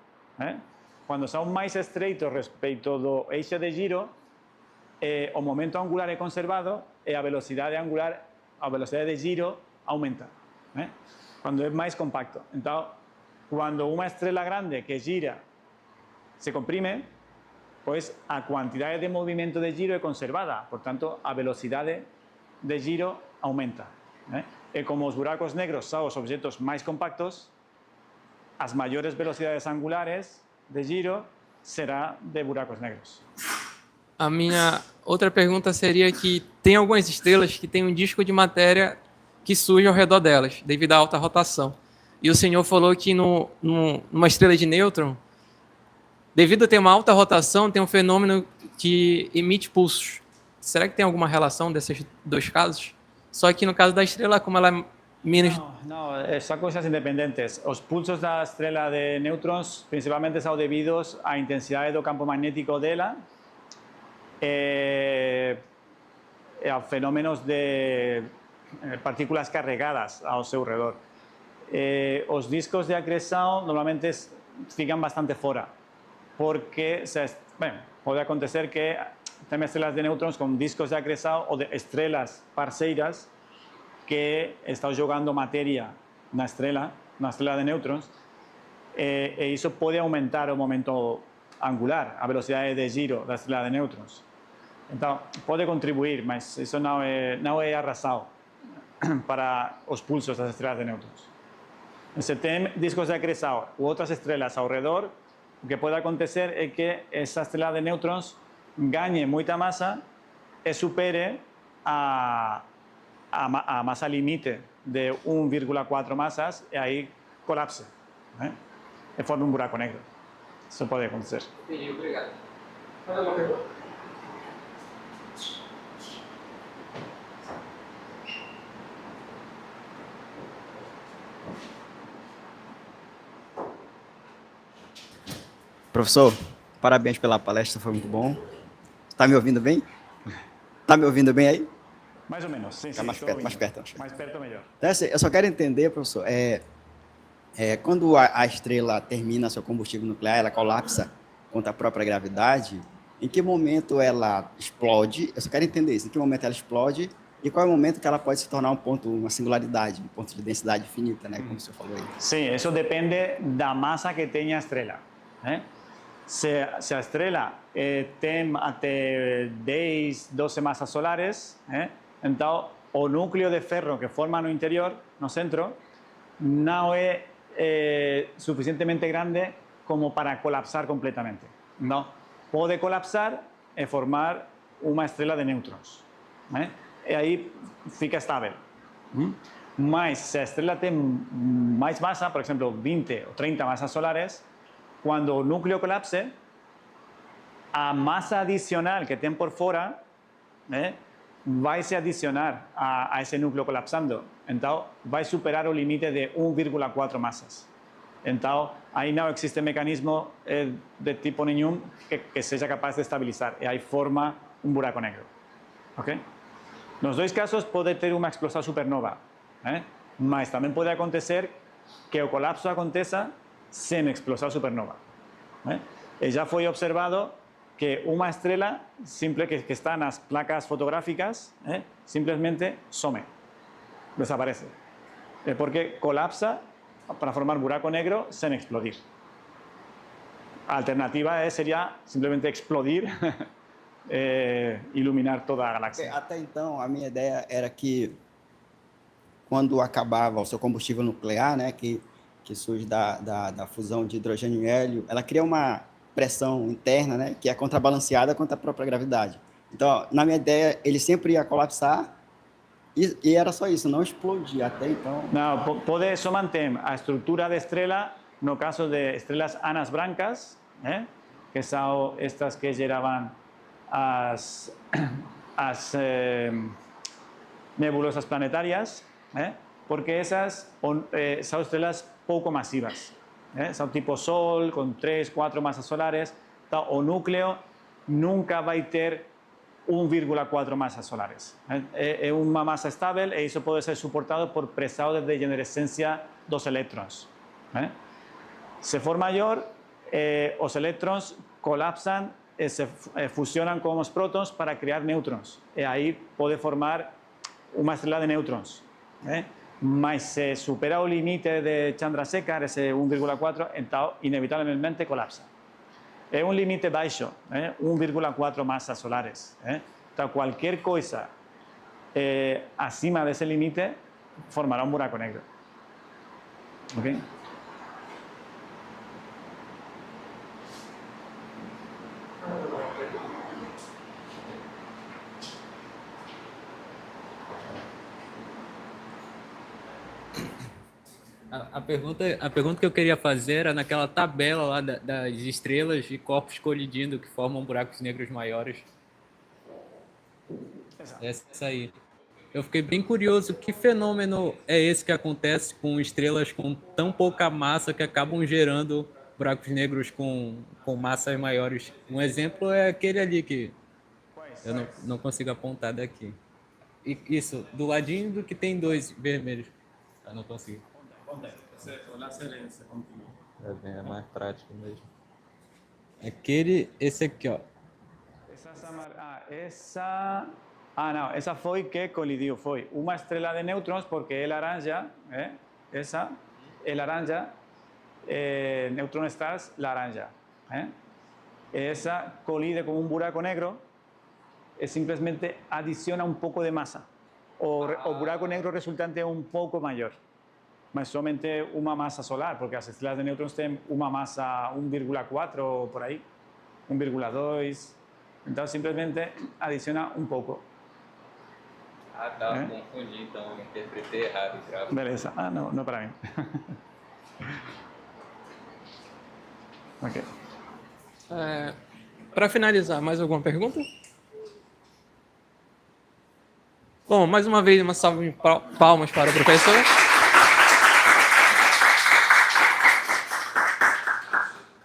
Quando são mais estreitos respeito do eixo de giro, o momento angular é conservado e a velocidade de giro aumenta. Quando é mais compacto. Então, quando uma estrela grande que gira se comprime, pues a cantidad de movimiento de giro es conservada, por tanto, a velocidad de giro aumenta. Y como los buracos negros son los objetos más compactos, las mayores velocidades angulares de giro será de buracos negros. A minha outra pergunta seria que tem algumas estrelas que têm um disco de matéria que surge ao redor delas, devido à alta rotação. E o senhor falou que numa estrela de nêutron, devido a ter uma alta rotação, tem um fenômeno que emite pulsos. Será que tem alguma relação desses dois casos? Só que no caso da estrela, como ela é menos... No, son cosas independientes. Los pulsos da estrela de nêutrons principalmente são debidos à intensidade do campo magnético dela, a fenómenos de partículas carregadas ao seu redor. Os discos de acreção normalmente ficam bastante fora, porque pode acontecer que tem estrelas de nêutrons com discos de acreção ou de estrelas parceiras que estão jogando matéria na estrela de nêutrons, e isso pode aumentar o momento angular, a velocidade de giro da estrela de nêutrons. Então, pode contribuir, mas isso não é a razão para os pulsos das estrelas de nêutrons. Se tem discos de acreção ou outras estrelas ao redor, o que pode acontecer é que essa estrela de nêutrons ganhe muita massa e supere a massa limite de 1,4 massas e aí colapse, e forme um buraco negro. Isso pode acontecer. Entendi, obrigado. Mais alguma pergunta? Professor, parabéns pela palestra, foi muito bom. Está me ouvindo bem? Está me ouvindo bem aí? Mais ou menos, sim. Fica mais perto, mais perto. Mais perto, melhor. Então, assim, eu só quero entender, professor, quando a estrela termina seu combustível nuclear, ela colapsa contra a própria gravidade, em que momento ela explode? Eu só quero entender isso, em que momento ela explode e qual é o momento que ela pode se tornar um ponto, uma singularidade, um ponto de densidade infinita, né, como o senhor falou aí. Sim, isso depende da massa que tenha a estrela. Se a estrela tem até 10, 12 massas solares, então o núcleo de ferro que forma no interior, no centro, não é suficientemente grande como para colapsar completamente. Não, pode colapsar e formar uma estrela de nêutrons. E aí fica estável. Mas se a estrela tem mais massa, por exemplo, 20 ou 30 massas solares, quando o núcleo colapse, a massa adicional que tem por fora vai se adicionar a esse núcleo colapsando. Então, vai superar o limite de 1,4 massas. Então, aí não existe mecanismo de tipo nenhum que seja capaz de estabilizar. E aí forma um buraco negro. Ok? Nos dois casos pode ter uma explosão supernova. Mas também pode acontecer que o colapso aconteça sem explosão supernova. E já foi observado que uma estrela simple que está nas placas fotográficas simplesmente some, desaparece. Porque colapsa para formar buraco negro sem explodir. A alternativa seria simplesmente explodir, iluminar toda a galáxia. Até então, a minha ideia era que quando acabava o seu combustível nuclear, né, que surge da fusão de hidrogênio e hélio, ela cria uma pressão interna, né, que é contrabalanceada contra a própria gravidade. Então, na minha ideia, ele sempre ia colapsar e era só isso, não explodir até então. Não, pode só manter a estrutura da estrela no caso de estrelas anas brancas, que são estas que geravam as nebulosas planetárias, porque essas são estrelas pouco massivas. São tipo Sol, com 3, 4 massas solares. Então, o núcleo nunca vai ter 1,4 massas solares. É uma massa estável e isso pode ser suportado por pressão de degenerescência dos elétrons. Se for maior, os elétrons colapsam e se fusionam com os prótons para criar nêutrons. E aí pode formar uma estrela de nêutrons. Mas se supera o limite de Chandrasekhar, esse 1,4, então inevitavelmente colapsa. É um limite baixo, 1,4 massas solares. Então qualquer coisa acima desse limite formará um buraco negro. Ok? A pergunta que eu queria fazer era naquela tabela lá das estrelas e corpos colidindo que formam buracos negros maiores. Essa aí. Eu fiquei bem curioso, que fenômeno é esse que acontece com estrelas com tão pouca massa que acabam gerando buracos negros com massas maiores? Um exemplo é aquele ali que eu não consigo apontar daqui. E isso, do ladinho do que tem dois vermelhos. Eu não consigo. É mais prático mesmo. Esse aqui, ó. Esa foi que colidiu, foi uma estrela de nêutrons, porque é laranja, essa é laranja, neutron stars laranja. Esa colide con un buraco negro, simplemente adiciona un poco de masa. O buraco negro resultante un poco mayor, mas somente una masa solar, porque las estrellas de neutrones tienen una masa 1,4 por ahí, 1,2. Entonces simplemente adiciona un poco. Ah, tá, confundi, então eu interpretei errado. Beleza. No para mí. Ok. Para finalizar, mais alguma pergunta? Bom, mais uma vez, uma salva de palmas para o professor.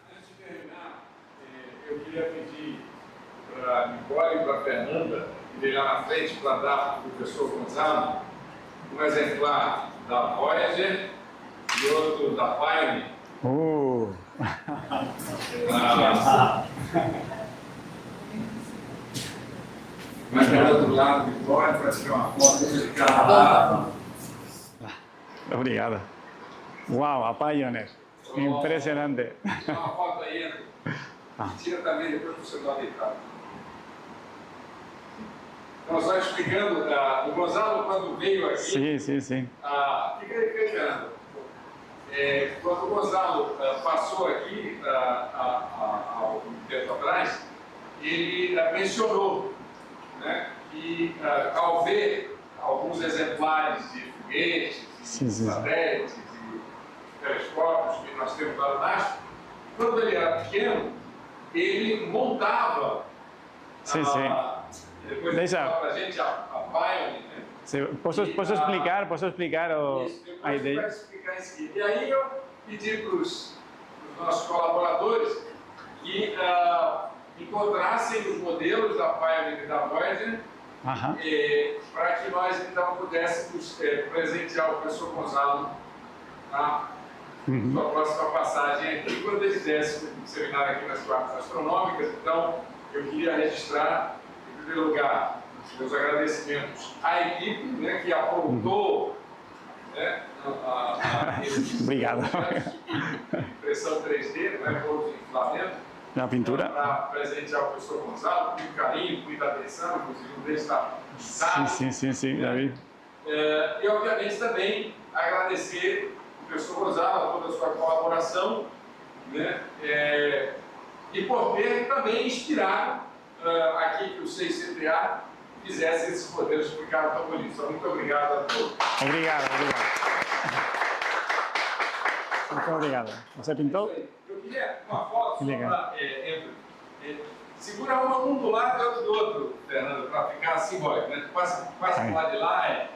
Antes de terminar, eu queria pedir para a Nicole e para a Fernanda irem lá na frente para dar para o professor Gonzalo um exemplar da Voyager e outro da Pioneer. Mas do outro lado, Vitória, para tirar uma foto de cada. Obrigado. Uau, a Pioneer. Impressionante. Tira uma foto aí, André. Tira também depois para o seu lado deitado. Então, só explicando, o Gonzalo, quando veio aqui. Sim. Fica esperando. Quando o Gonzalo passou aqui, há um tempo atrás, ele mencionou, né, que ao ver alguns exemplares de foguetes, de satélites, de telescópios que nós temos lá no NASP, quando ele era pequeno, ele montava. Depois ele fala para a gente a Pioneer, né? Posso explicar a ideia? Vai explicar em seguida. E aí eu pedi para os nossos colaboradores que encontrassem os modelos da Pioneer e da Voyager para que nós então pudéssemos presentear o professor Gonzalo na sua próxima passagem aqui, quando ele desse um seminário aqui nas quartas astronômicas. Então, eu queria registrar, em primeiro lugar, meus agradecimentos à equipe, né, que apontou, né, Obrigado. Impressão 3D, né, por inflamento, na pintura. Para presentear o professor Gonzalo, com muito carinho, com muita atenção, inclusive um deles está pintado. Sim, já vi. E, obviamente, também agradecer o professor Gonzalo, a toda a sua colaboração, né, e por ter também inspirado aqui que o CCTA fizesse esses modelos que ficaram tão bonitos. Então, muito obrigado a todos. Obrigado. Muito obrigado. Você pintou? Eu queria uma foto segura um do lado e outro do outro, Fernando, para ficar simbólico, né? Passa para o lado de lá.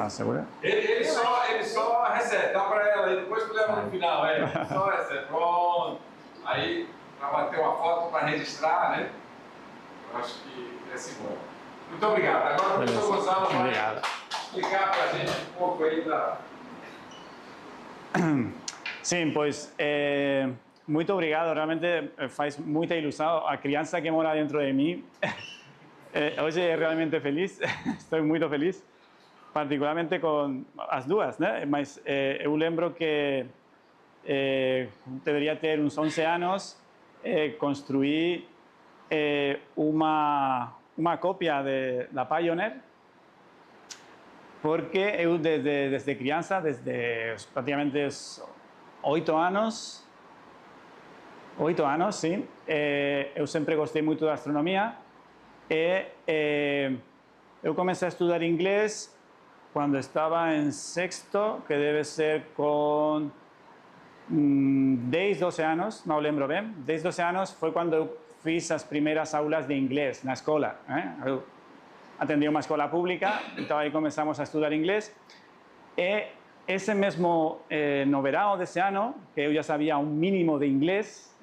Segura? Ele só recebe, dá para ela, e depois tu leva no final. Só recebe. Pronto. Aí, para bater uma foto, para registrar, né? Eu acho que é simbólico. Muito obrigado. Agora o professor Gonzalo vai explicar para a gente um pouco aí da... Sim, pois, muito obrigado. Realmente faz muita ilusão. A criança que mora dentro de mim hoje é realmente feliz. Estou muito feliz, particularmente com as duas, né? Mas eu lembro que deveria ter uns 11 anos, construí uma cópia da Pioneer, porque eu desde criança, desde praticamente 8 anos, sim, eu sempre gostei muito da astronomia e eu comecei a estudar inglês cuando estaba en sexto, que debe ser con 10, 12 años, no lembro bien, 10, 12 años fue cuando fiz as primeiras aulas de inglés na escola. Eu atendi uma escola pública, então aí começamos a estudar inglés. E ese mesmo no verão desse ano, que eu já sabia um mínimo de inglés,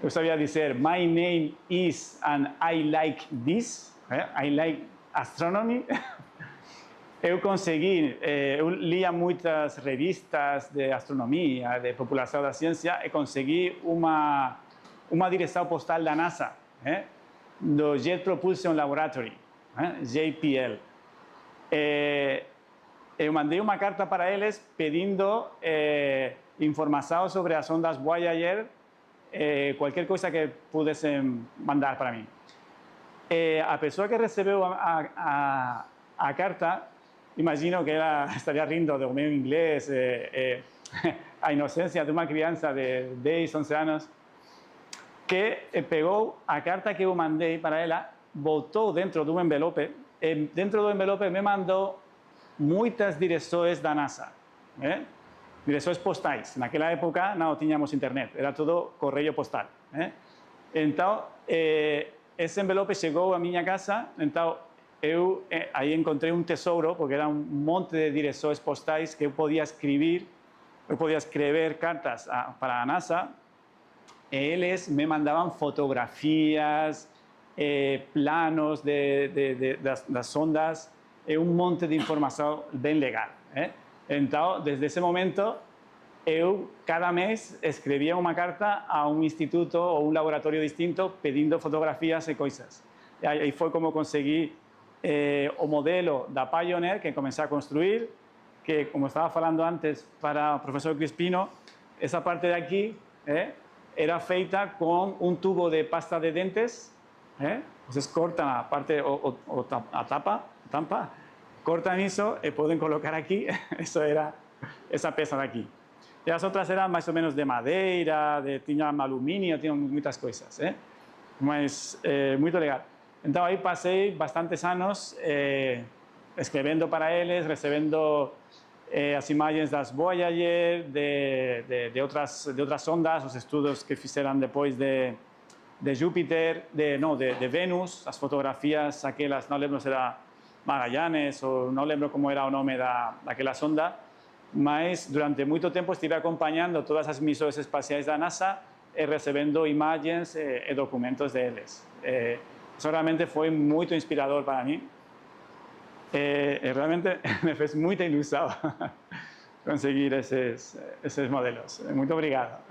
eu sabia dizer my name is and I like this, I like astronomy. Eu consegui, eu lia muitas revistas de astronomia, de população da ciência, e consegui uma direção postal da NASA, do Jet Propulsion Laboratory, JPL. Eu mandei uma carta para eles pedindo informação sobre as ondas Voyager, qualquer coisa que pudessem mandar para mim. A pessoa que recebeu a carta, imagino que ela estaria rindo do meu inglês, a inocência de uma criança de 10, 11 anos, que pegou a carta que eu mandei para ela, botou dentro de um envelope, e dentro do envelope me mandou muitas direções da NASA, direções postais. Naquela época não tínhamos internet, era tudo correio postal. Então, esse envelope chegou à minha casa, então eu aí encontrei um tesouro, porque era um monte de direções postais que eu podia escrever cartas para a NASA. Eles me mandavam fotografias, planos das ondas, e um monte de informação bem legal. Então, desde esse momento, eu, cada mês, escrevia uma carta a um instituto ou um laboratório distinto pedindo fotografias e coisas. E aí foi como consegui o modelo da Pioneer, que comecei a construir, que, como estava falando antes para o professor Crispino, essa parte daqui era feita com um tubo de pasta de dentes. Vocês cortam a parte, a tampa, cortam isso e podem colocar aqui. Isso era essa peça daqui. E as outras eram mais ou menos de madeira, tinham alumínio, tinham muitas coisas. Mas muito legal. Então aí passei bastantes anos escrevendo para eles, recebendo as imagens das Voyager, de outras ondas, os estudos que fizeram depois de Júpiter, de Vênus, as fotografias aquelas, não lembro se era Magallanes ou não lembro como era o nome daquela sonda, mas durante muito tempo estive acompanhando todas as missões espaciais da NASA e recebendo imagens e documentos deles. Isso realmente foi muito inspirador para mim. Realmente me fez muita ilusão conseguir esses modelos. Muito obrigado.